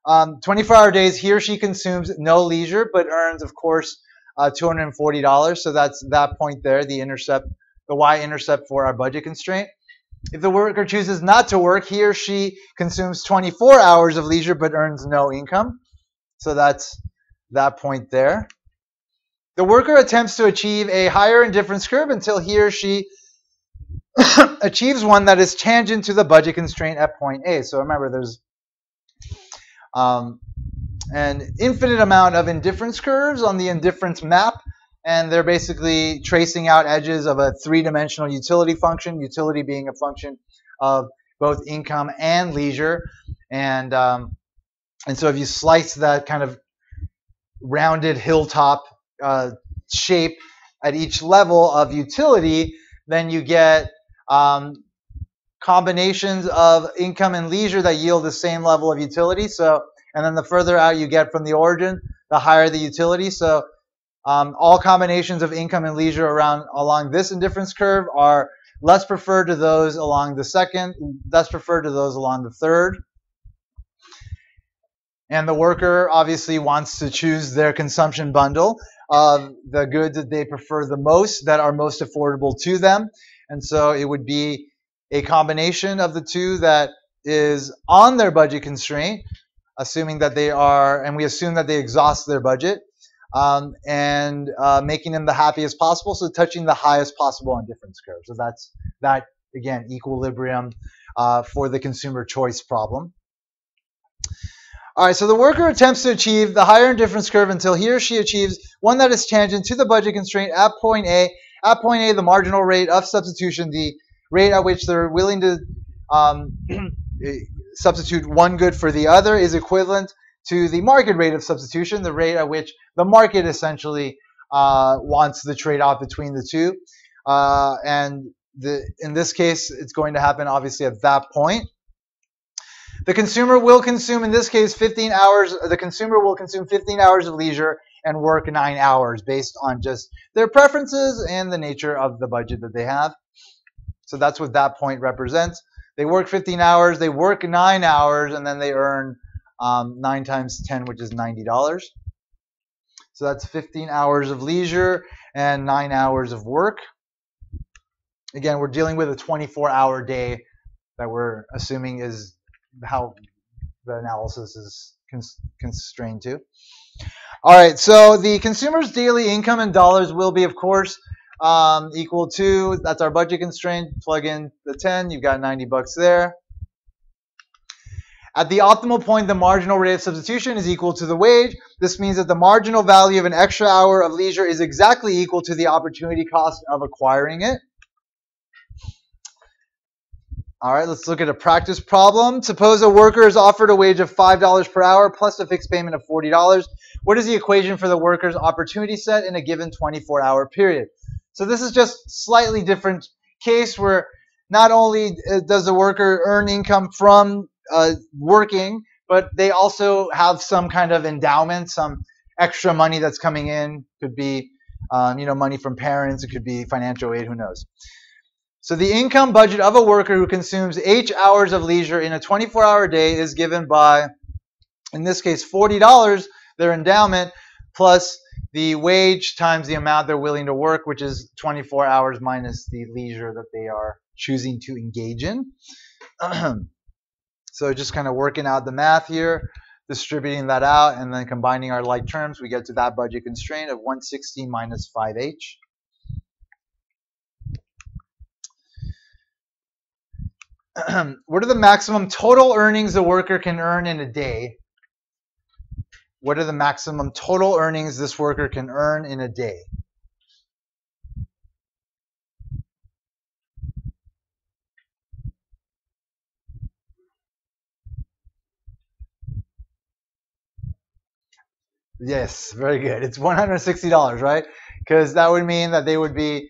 24-hour days, he or she consumes no leisure, but earns, of course, $240. So that's that point there, the y-intercept for our budget constraint. If the worker chooses not to work, he or she consumes 24 hours of leisure, but earns no income. So that's that point there. The worker attempts to achieve a higher indifference curve until he or she achieves one that is tangent to the budget constraint at point A. So remember, there's an infinite amount of indifference curves on the indifference map, and they're basically tracing out edges of a three-dimensional utility function, utility being a function of both income and leisure. And so if you slice that kind of rounded hilltop shape at each level of utility, then you get combinations of income and leisure that yield the same level of utility. So, and then the further out you get from the origin, the higher the utility. So all combinations of income and leisure along this indifference curve are less preferred to those along the second, less preferred to those along the third. And the worker obviously wants to choose their consumption bundle of the goods that they prefer the most, that are most affordable to them. And so it would be a combination of the two that is on their budget constraint, assuming that they are, and we assume that they exhaust their budget, and making them the happiest possible, so touching the highest possible indifference curve. So that's that, again, equilibrium for the consumer choice problem. All right, so the worker attempts to achieve the higher indifference curve until he or she achieves one that is tangent to the budget constraint at point A. At point A, the marginal rate of substitution, the rate at which they're willing to substitute one good for the other, is equivalent to the market rate of substitution, the rate at which the market essentially wants the trade-off between the two. In this case, it's going to happen obviously at that point. The consumer will consume, in this case, 15 hours. The consumer will consume 15 hours of leisure and work 9 hours based on just their preferences and the nature of the budget that they have. So that's what that point represents. They work 15 hours, they work 9 hours, and then they earn 9 times 10, which is $90. So that's 15 hours of leisure and 9 hours of work. Again, we're dealing with a 24-hour day that we're assuming is how the analysis is constrained to. All right, so the consumer's daily income in dollars will be, of course, equal to, that's our budget constraint, plug in the 10, you've got 90 bucks there. At the optimal point, the marginal rate of substitution is equal to the wage. This means that the marginal value of an extra hour of leisure is exactly equal to the opportunity cost of acquiring it. All right, let's look at a practice problem. Suppose a worker is offered a wage of $5 per hour plus a fixed payment of $40. What is the equation for the worker's opportunity set in a given 24-hour period? So this is just slightly different case where not only does the worker earn income from working, but they also have some kind of endowment, some extra money that's coming in. Could be money from parents. It could be financial aid. Who knows? So the income budget of a worker who consumes H hours of leisure in a 24-hour day is given by, in this case, $40, their endowment, plus the wage times the amount they're willing to work, which is 24 hours minus the leisure that they are choosing to engage in. So just kind of working out the math here, distributing that out, and then combining our like terms, we get to that budget constraint of 160 minus 5H. What are the maximum total earnings a worker can earn in a day? What are the maximum total earnings this worker can earn in a day? Yes, very good. It's $160, right? Because that would mean that they would be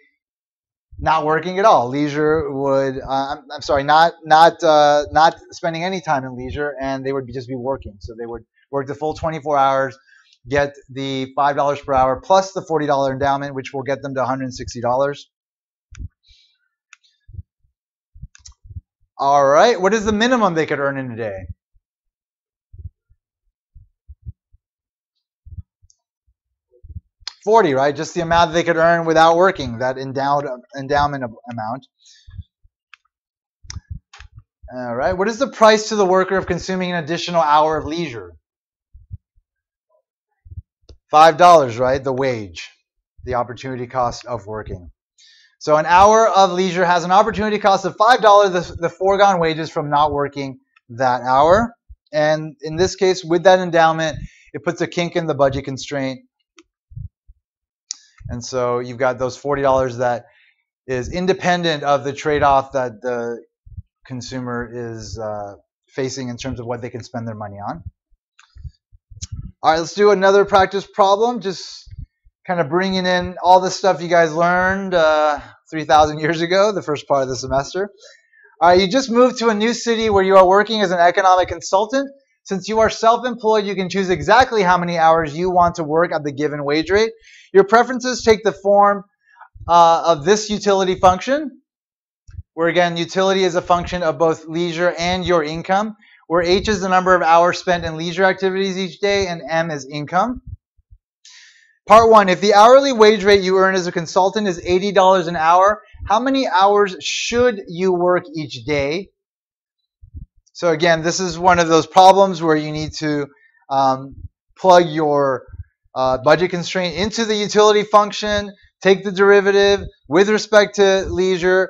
not working at all. Leisure would, I'm sorry, not spending any time in leisure, and they would just be working. So they would work the full 24 hours, get the $5 per hour plus the $40 endowment, which will get them to $160. All right, what is the minimum they could earn in a day? $40, right? Just the amount they could earn without working, that endowment amount. All right, what is the price to the worker of consuming an additional hour of leisure? $5, right? The wage, the opportunity cost of working. So an hour of leisure has an opportunity cost of $5, the foregone wages from not working that hour. And in this case, with that endowment, it puts a kink in the budget constraint. And so you've got those $40 that is independent of the trade-off that the consumer is facing in terms of what they can spend their money on. All right, let's do another practice problem, just kind of bringing in all the stuff you guys learned 3,000 years ago, the first part of the semester. All right, you just moved to a new city where you are working as an economic consultant. Since you are self-employed, you can choose exactly how many hours you want to work at the given wage rate. Your preferences take the form of this utility function, where again, utility is a function of both leisure and your income, where H is the number of hours spent in leisure activities each day, and M is income. Part 1, if the hourly wage rate you earn as a consultant is $80 an hour, how many hours should you work each day? So again, this is one of those problems where you need to plug your budget constraint into the utility function, take the derivative with respect to leisure,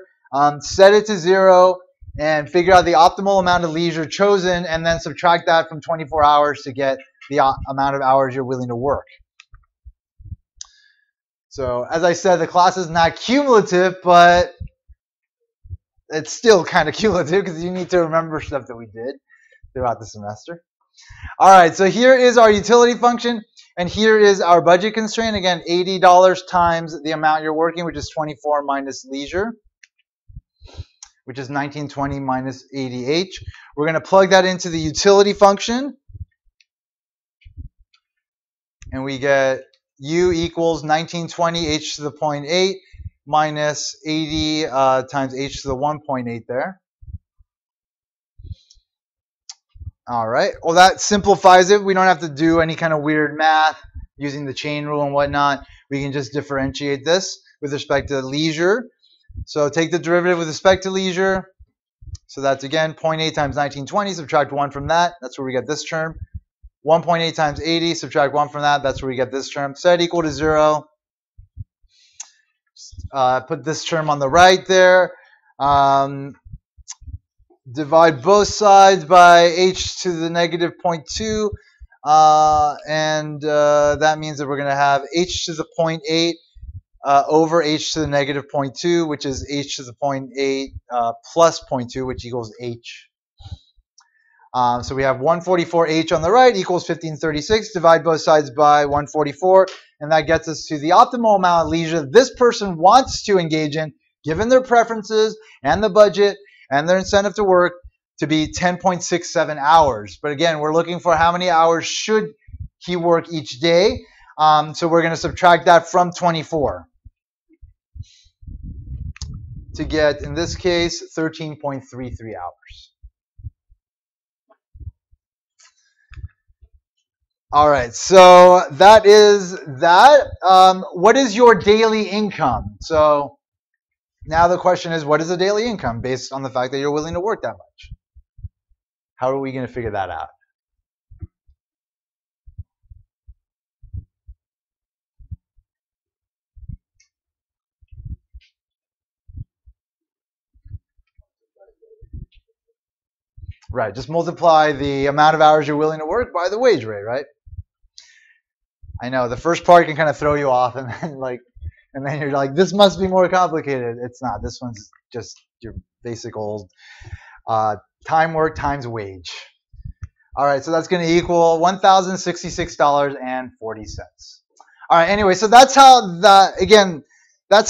set it to 0, and figure out the optimal amount of leisure chosen, and then subtract that from 24 hours to get the amount of hours you're willing to work. So as I said, the class is not cumulative, but it's still kind of cumulative because you need to remember stuff that we did throughout the semester. All right, so here is our utility function, and here is our budget constraint. Again, $80 times the amount you're working, which is 24 minus leisure, which is 1920 minus 80H. We're going to plug that into the utility function, and we get U equals 1920 H to the 0.8 minus 80 times H to the 1.8 there. All right, well that simplifies it. We don't have to do any kind of weird math using the chain rule and whatnot. We can just differentiate this with respect to leisure. So take the derivative with respect to leisure. So that's again 0.8 times 1920, subtract 1 from that. That's where we get this term. 1.8 times 80, subtract 1 from that. That's where we get this term. Set equal to 0. Put this term on the right there. Divide both sides by h to the negative 0.2. And that means that we're going to have h to the 0.8 over h to the negative 0.2, which is h to the 0.8 plus 0.2, which equals h. So we have 144h on the right equals 1536. Divide both sides by 144, and that gets us to the optimal amount of leisure this person wants to engage in, given their preferences and the budget and their incentive to work, to be 10.67 hours. But again, we're looking for how many hours should he work each day. So we're going to subtract that from 24 to get, in this case, 13.33 hours. All right, so that is that. What is your daily income? So now the question is, what is a daily income based on the fact that you're willing to work that much? How are we going to figure that out? Right, just multiply the amount of hours you're willing to work by the wage rate, right? I know the first part can kind of throw you off, and then you're like, this must be more complicated. It's not. This one's just your basic old time work times wage. All right, so that's going to equal $1,066.40. All right, anyway, so that's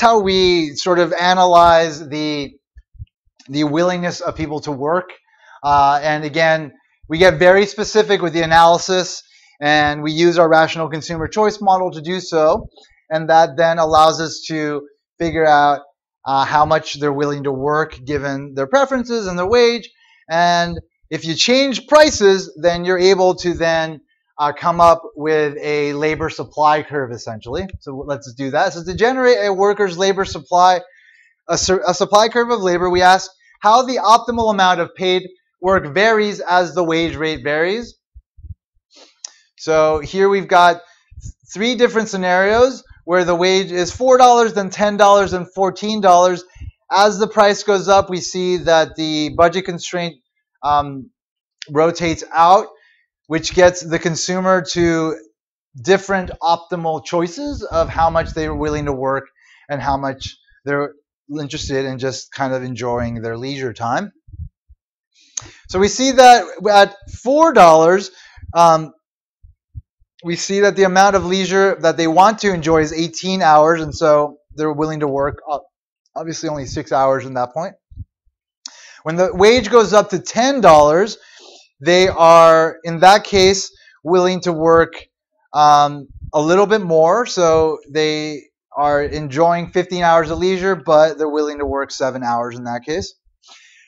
how we sort of analyze the willingness of people to work. And again, we get very specific with the analysis, and we use our rational consumer choice model to do so. And that then allows us to figure out how much they're willing to work given their preferences and their wage. And if you change prices, then you're able to then come up with a labor supply curve, essentially. So let's do that. So to generate a worker's labor supply, a supply curve of labor, we ask how the optimal amount of paid work varies as the wage rate varies. So here we've got 3 different scenarios where the wage is $4, then $10, and $14. As the price goes up, we see that the budget constraint rotates out, which gets the consumer to different optimal choices of how much they're willing to work and how much they're interested in just kind of enjoying their leisure time. So we see that at $4, we see that the amount of leisure that they want to enjoy is 18 hours, and so they're willing to work obviously only 6 hours in that point. When the wage goes up to $10, they are, in that case, willing to work a little bit more. So they are enjoying 15 hours of leisure, but they're willing to work 7 hours in that case.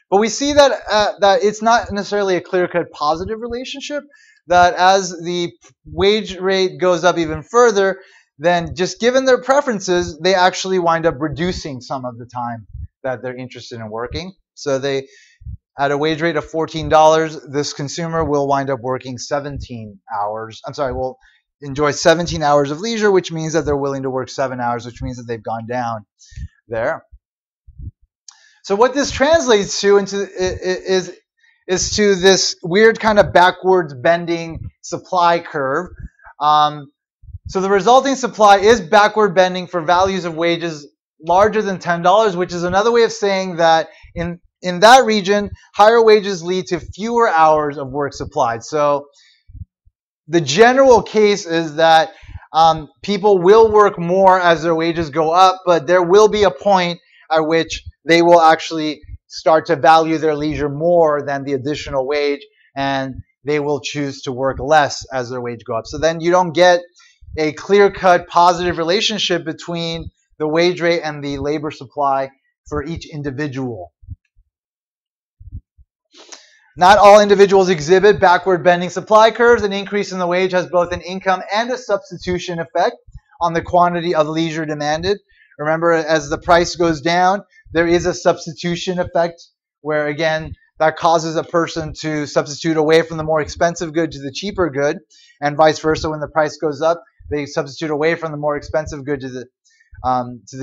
But we see that that it's not necessarily a clear-cut positive relationship, that as the wage rate goes up even further, then just given their preferences, they actually wind up reducing some of the time that they're interested in working. So they, at a wage rate of $14, this consumer will wind up working 17 hours. Will enjoy 17 hours of leisure, which means that they're willing to work 7 hours, which means that they've gone down there. So what this translates to is to this weird kind of backwards bending supply curve. So the resulting supply is backward bending for values of wages larger than $10, which is another way of saying that in that region, higher wages lead to fewer hours of work supplied. So the general case is that people will work more as their wages go up, but there will be a point at which they will actually start to value their leisure more than the additional wage, and they will choose to work less as their wage go up. So then you don't get a clear-cut positive relationship between the wage rate and the labor supply for each individual. Not all individuals exhibit backward bending supply curves. An increase in the wage has both an income and a substitution effect on the quantity of leisure demanded. Remember, as the price goes down, there is a substitution effect where, again, that causes a person to substitute away from the more expensive good to the cheaper good, and vice versa. When the price goes up, they substitute away from the more expensive good to the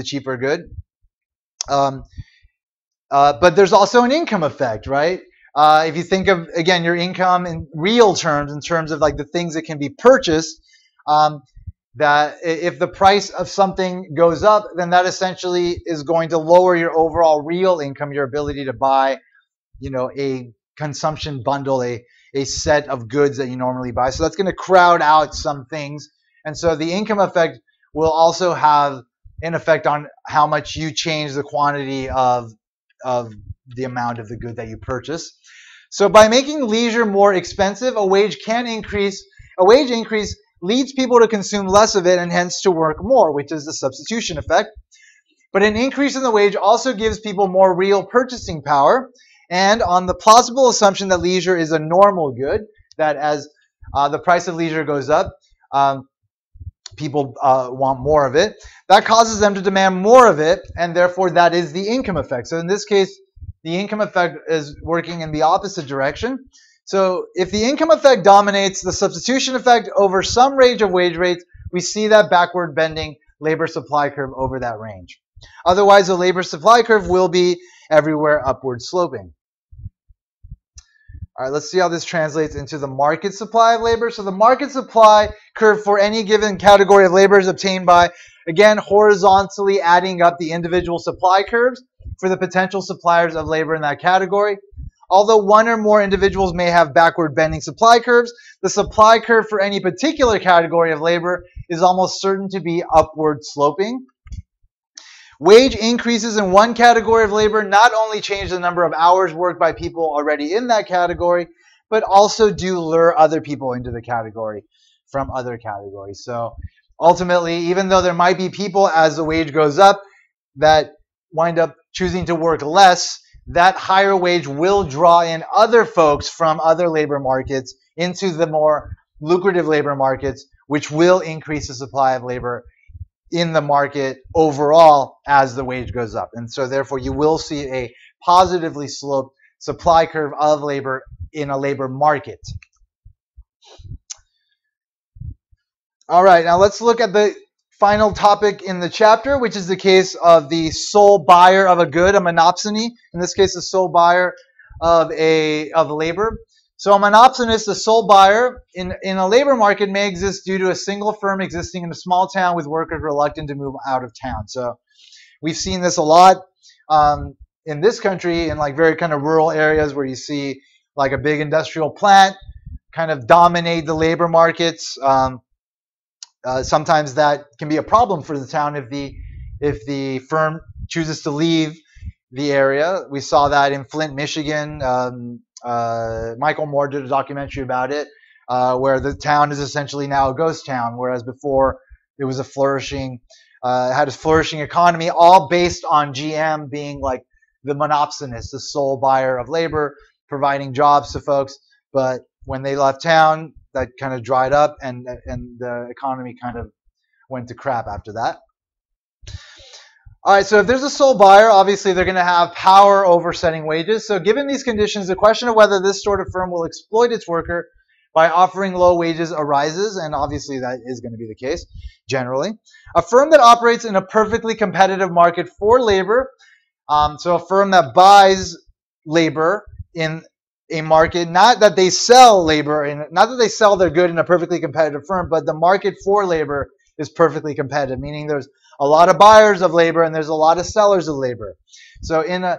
cheaper good. But there's also an income effect, right? If you think of, again, your income in real terms, in terms of like the things that can be purchased, that if the price of something goes up, then that essentially is going to lower your overall real income, your ability to buy, a consumption bundle, a set of goods that you normally buy. So that's going to crowd out some things. And so the income effect will also have an effect on how much you change the quantity of the amount of the good that you purchase. So by making leisure more expensive, a wage increase leads people to consume less of it and hence to work more, which is the substitution effect. But an increase in the wage also gives people more real purchasing power. And on the plausible assumption that leisure is a normal good, that as the price of leisure goes up, people want more of it. That causes them to demand more of it, and therefore that is the income effect. So in this case, the income effect is working in the opposite direction. So if the income effect dominates the substitution effect over some range of wage rates, we see that backward bending labor supply curve over that range. Otherwise, the labor supply curve will be everywhere upward sloping. All right, let's see how this translates into the market supply of labor. So the market supply curve for any given category of labor is obtained by, again, horizontally adding up the individual supply curves for the potential suppliers of labor in that category. Although one or more individuals may have backward bending supply curves, the supply curve for any particular category of labor is almost certain to be upward sloping. Wage increases in one category of labor not only change the number of hours worked by people already in that category, but also do lure other people into the category from other categories. So ultimately, even though there might be people as the wage goes up that wind up choosing to work less, that higher wage will draw in other folks from other labor markets into the more lucrative labor markets, which will increase the supply of labor in the market overall as the wage goes up. And so therefore you will see a positively sloped supply curve of labor in a labor market. All right, now let's look at the final topic in the chapter, which is the case of the sole buyer of a good, a monopsony. In this case, the sole buyer of labor. So a monopsonist, the sole buyer in a labor market, may exist due to a single firm existing in a small town with workers reluctant to move out of town. So we've seen this a lot in this country in like very kind of rural areas where you see like a big industrial plant kind of dominate the labor markets. Sometimes that can be a problem for the town if the firm chooses to leave the area. We saw that in Flint, Michigan. Michael Moore did a documentary about it, where the town is essentially now a ghost town, whereas before it was had a flourishing economy, all based on GM being like the monopsonist, the sole buyer of labor, providing jobs to folks. But when they left town, that kind of dried up, and the economy kind of went to crap after that. All right, so if there's a sole buyer, obviously they're going to have power over setting wages. So given these conditions, the question of whether this sort of firm will exploit its worker by offering low wages arises, and obviously that is going to be the case generally. A firm that operates in a perfectly competitive market for labor, so a firm that buys labor in a market, not that they sell labor, not that they sell their good in a perfectly competitive firm, but the market for labor is perfectly competitive, meaning there's a lot of buyers of labor and there's a lot of sellers of labor. So in a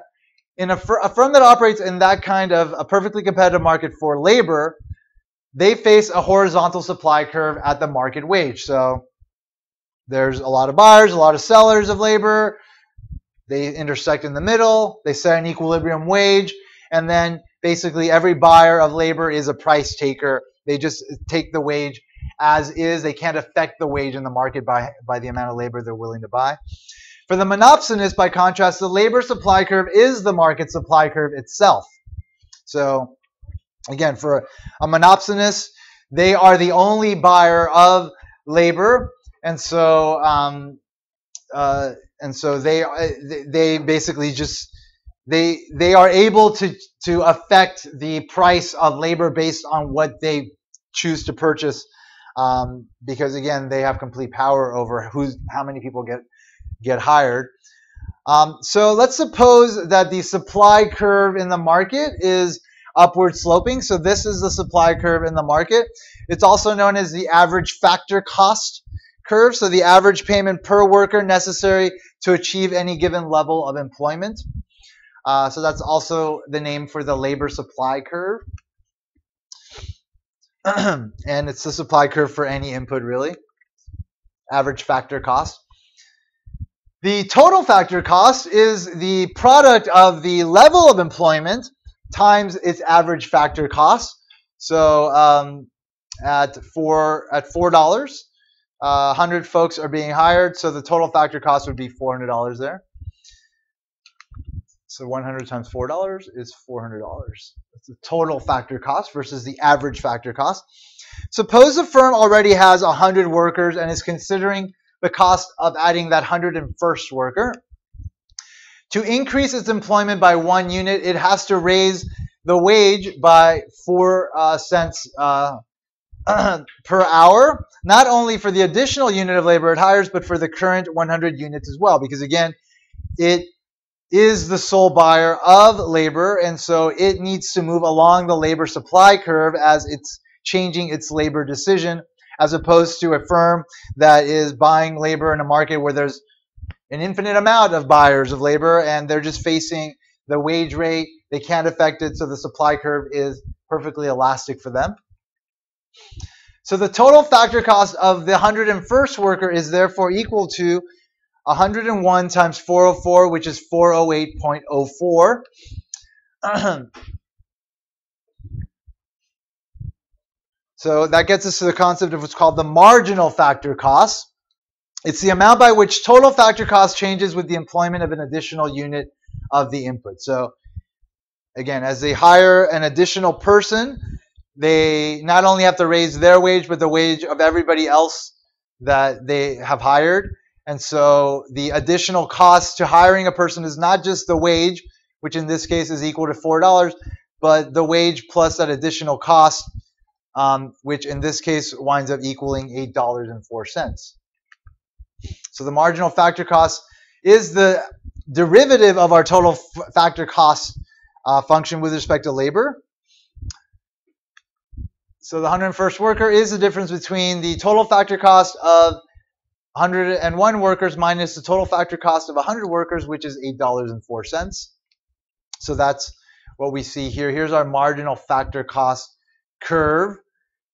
firm that operates in that kind of a perfectly competitive market for labor, they face a horizontal supply curve at the market wage. So there's a lot of buyers, a lot of sellers of labor. They intersect in the middle. They set an equilibrium wage, and then basically every buyer of labor is a price taker. They just take the wage as is. They can't affect the wage in the market by the amount of labor they're willing to buy. For the monopsonist, by contrast, the labor supply curve is the market supply curve itself. So again, for a monopsonist, they are the only buyer of labor, and so they basically just they are able to affect the price of labor based on what they choose to purchase, because again they have complete power over how many people get hired. So let's suppose that the supply curve in the market is upward sloping. So this is the supply curve in the market. It's also known as the average factor cost curve, so the average payment per worker necessary to achieve any given level of employment. So that's also the name for the labor supply curve. And it's the supply curve for any input, really. Average factor cost. The total factor cost is the product of the level of employment times its average factor cost. So at $4, 100 folks are being hired, so the total factor cost would be $400 there. So 100 times $4 is $400. That's the total factor cost versus the average factor cost. Suppose a firm already has 100 workers and is considering the cost of adding that 101st worker. To increase its employment by 1 unit, it has to raise the wage by 4 cents per hour, not only for the additional unit of labor it hires, but for the current 100 units as well, because again, it is the sole buyer of labor, and so it needs to move along the labor supply curve as it's changing its labor decision, as opposed to a firm that is buying labor in a market where there's an infinite amount of buyers of labor and they're just facing the wage rate. They can't affect it, so the supply curve is perfectly elastic for them. So the total factor cost of the 101st worker is therefore equal to 101 times 404, which is 408.04. So that gets us to the concept of what's called the marginal factor cost. It's the amount by which total factor cost changes with the employment of an additional unit of the input. So again, as they hire an additional person, they not only have to raise their wage, but the wage of everybody else that they have hired. And so the additional cost to hiring a person is not just the wage, which in this case is equal to $4, but the wage plus that additional cost, which in this case winds up equaling $8.04. So the marginal factor cost is the derivative of our total factor cost function with respect to labor. So the 101st worker is the difference between the total factor cost of 101 workers minus the total factor cost of 100 workers, which is $8.04. So that's what we see here. Here's our marginal factor cost curve.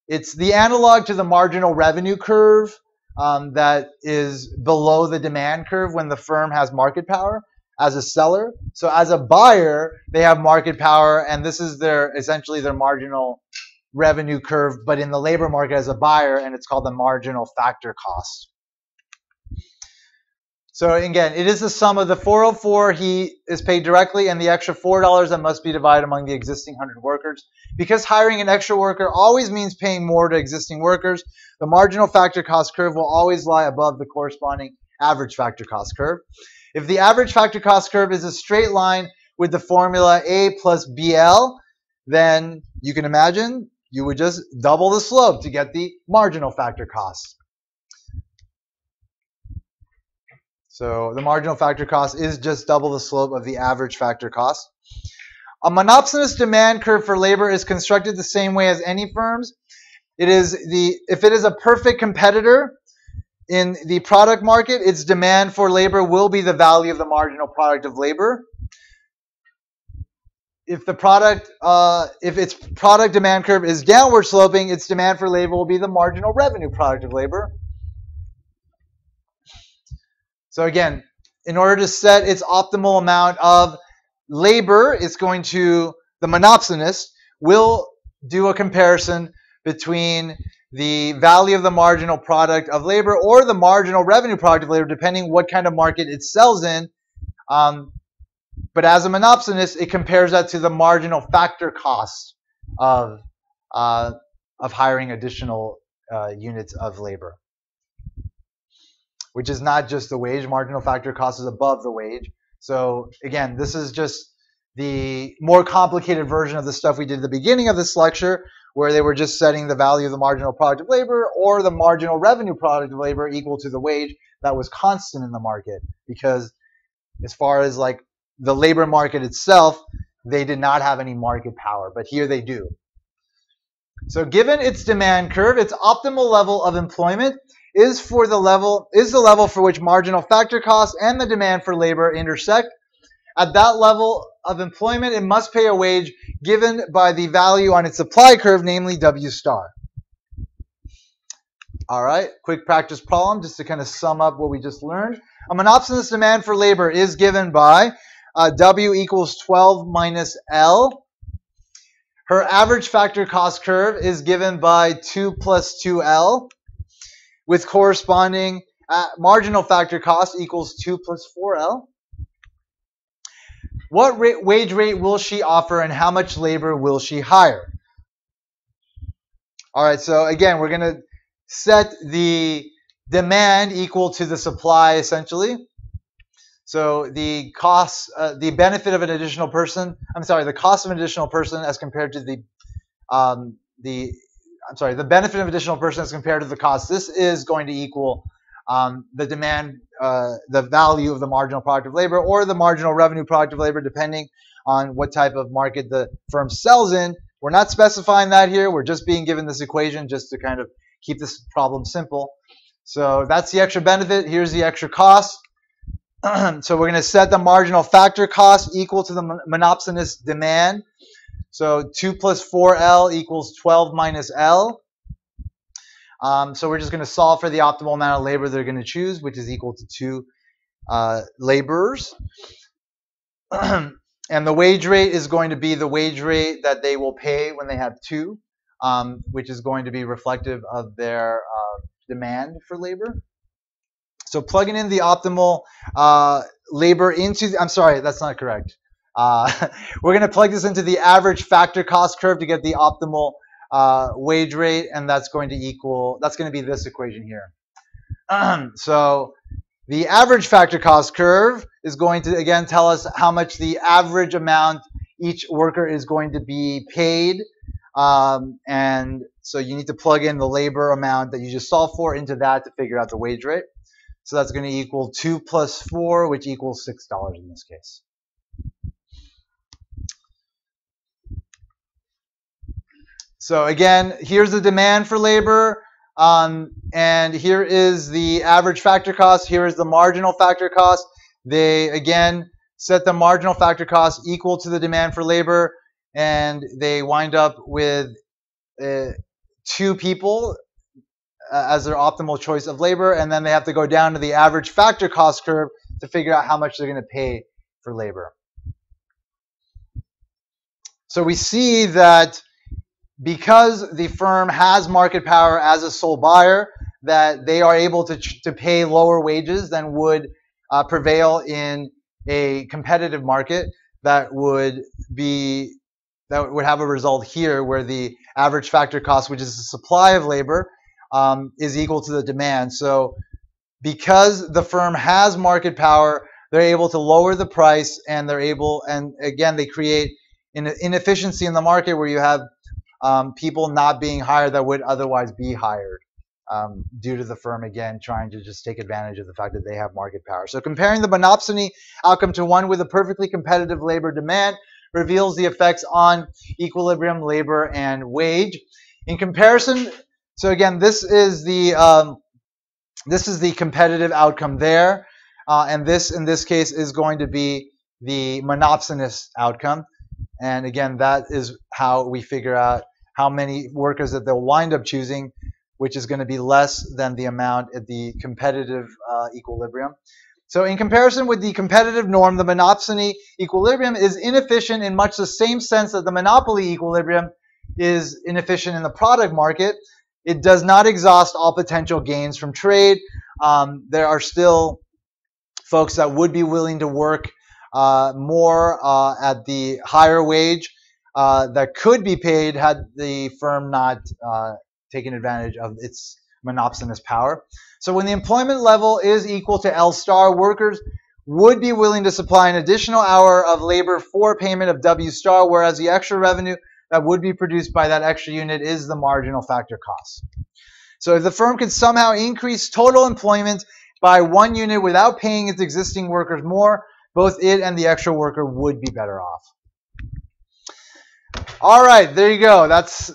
It's the analog to the marginal revenue curve that is below the demand curve when the firm has market power as a seller. So as a buyer, they have market power, and this is essentially their marginal revenue curve, but in the labor market as a buyer, and it's called the marginal factor cost. So again, it is the sum of the 404 he is paid directly and the extra $4 that must be divided among the existing 100 workers. Because hiring an extra worker always means paying more to existing workers, the marginal factor cost curve will always lie above the corresponding average factor cost curve. If the average factor cost curve is a straight line with the formula A plus BL, then you can imagine you would just double the slope to get the marginal factor cost. So the marginal factor cost is just double the slope of the average factor cost. A monopsonous demand curve for labor is constructed the same way as any firm's. If it is a perfect competitor in the product market, its demand for labor will be the value of the marginal product of labor. If its product demand curve is downward sloping, its demand for labor will be the marginal revenue product of labor. So again, in order to set its optimal amount of labor, the monopsonist will do a comparison between the value of the marginal product of labor or the marginal revenue product of labor, depending what kind of market it sells in. But as a monopsonist, it compares that to the marginal factor cost of hiring additional units of labor, which is not just the wage. Marginal factor cost is above the wage. So again, this is just the more complicated version of the stuff we did at the beginning of this lecture, where they were just setting the value of the marginal product of labor or the marginal revenue product of labor equal to the wage that was constant in the market. Because as far as like the labor market itself, they did not have any market power, but here they do. So given its demand curve, its optimal level of employment is the level for which marginal factor costs and the demand for labor intersect. At that level of employment, it must pay a wage given by the value on its supply curve, namely W star. All right, quick practice problem just to kind of sum up what we just learned. A monopsonous demand for labor is given by W equals 12 minus L. Her average factor cost curve is given by 2 plus 2L with corresponding marginal factor cost equals 2 plus 4L. What wage rate will she offer and how much labor will she hire? All right, so again, we're going to set the demand equal to the supply essentially. So the cost, the benefit of an additional person, the cost of an additional person as compared to the benefit of additional person as compared to the cost. This is going to equal the demand, the value of the marginal product of labor or the marginal revenue product of labor, depending on what type of market the firm sells in. We're not specifying that here. We're just being given this equation just to kind of keep this problem simple. So that's the extra benefit. Here's the extra cost. So we're going to set the marginal factor cost equal to the monopsonous demand. So 2 plus 4L equals 12 minus L. So we're just going to solve for the optimal amount of labor they're going to choose, which is equal to 2 laborers. And the wage rate is going to be the wage rate that they will pay when they have 2, which is going to be reflective of their demand for labor. So plugging in the optimal labor into, that's not correct. We're going to plug this into the average factor cost curve to get the optimal wage rate, and that's going to be this equation here. So the average factor cost curve is going to, again, tell us how much the average amount each worker is going to be paid. And so you need to plug in the labor amount that you just solved for into that to figure out the wage rate. So that's going to equal 2 plus 4, which equals $6 in this case. So again, here's the demand for labor, and here is the average factor cost. Here is the marginal factor cost. They, again, set the marginal factor cost equal to the demand for labor, and they wind up with 2 people as their optimal choice of labor, and then they have to go down to the average factor cost curve to figure out how much they're going to pay for labor. So we see that because the firm has market power as a sole buyer, that they are able to pay lower wages than would prevail in a competitive market that would have a result here where the average factor cost, which is the supply of labor, is equal to the demand. So because the firm has market power, they're able to lower the price, and again, they create an inefficiency in the market where you have people not being hired that would otherwise be hired due to the firm, again, trying to just take advantage of the fact that they have market power. So comparing the monopsony outcome to one with a perfectly competitive labor demand reveals the effects on equilibrium, labor, and wage. In comparison, so again, this is the competitive outcome there, and this in this case is going to be the monopsonous outcome. And again, that is how we figure out how many workers that they'll wind up choosing, which is going to be less than the amount at the competitive equilibrium. So in comparison with the competitive norm, the monopsony equilibrium is inefficient in much the same sense that the monopoly equilibrium is inefficient in the product market. It does not exhaust all potential gains from trade. There are still folks that would be willing to work more at the higher wage that could be paid had the firm not taken advantage of its monopsonous power. So when the employment level is equal to L star, workers would be willing to supply an additional hour of labor for payment of W star, whereas the extra revenue that would be produced by that extra unit is the marginal factor cost. So if the firm could somehow increase total employment by 1 unit without paying its existing workers more, both it and the extra worker would be better off. All right, there you go. That's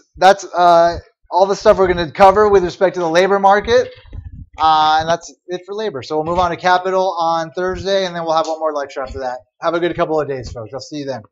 all the stuff we're going to cover with respect to the labor market. And that's it for labor. So we'll move on to capital on Thursday, and then we'll have one more lecture after that. Have a good couple of days, folks. I'll see you then.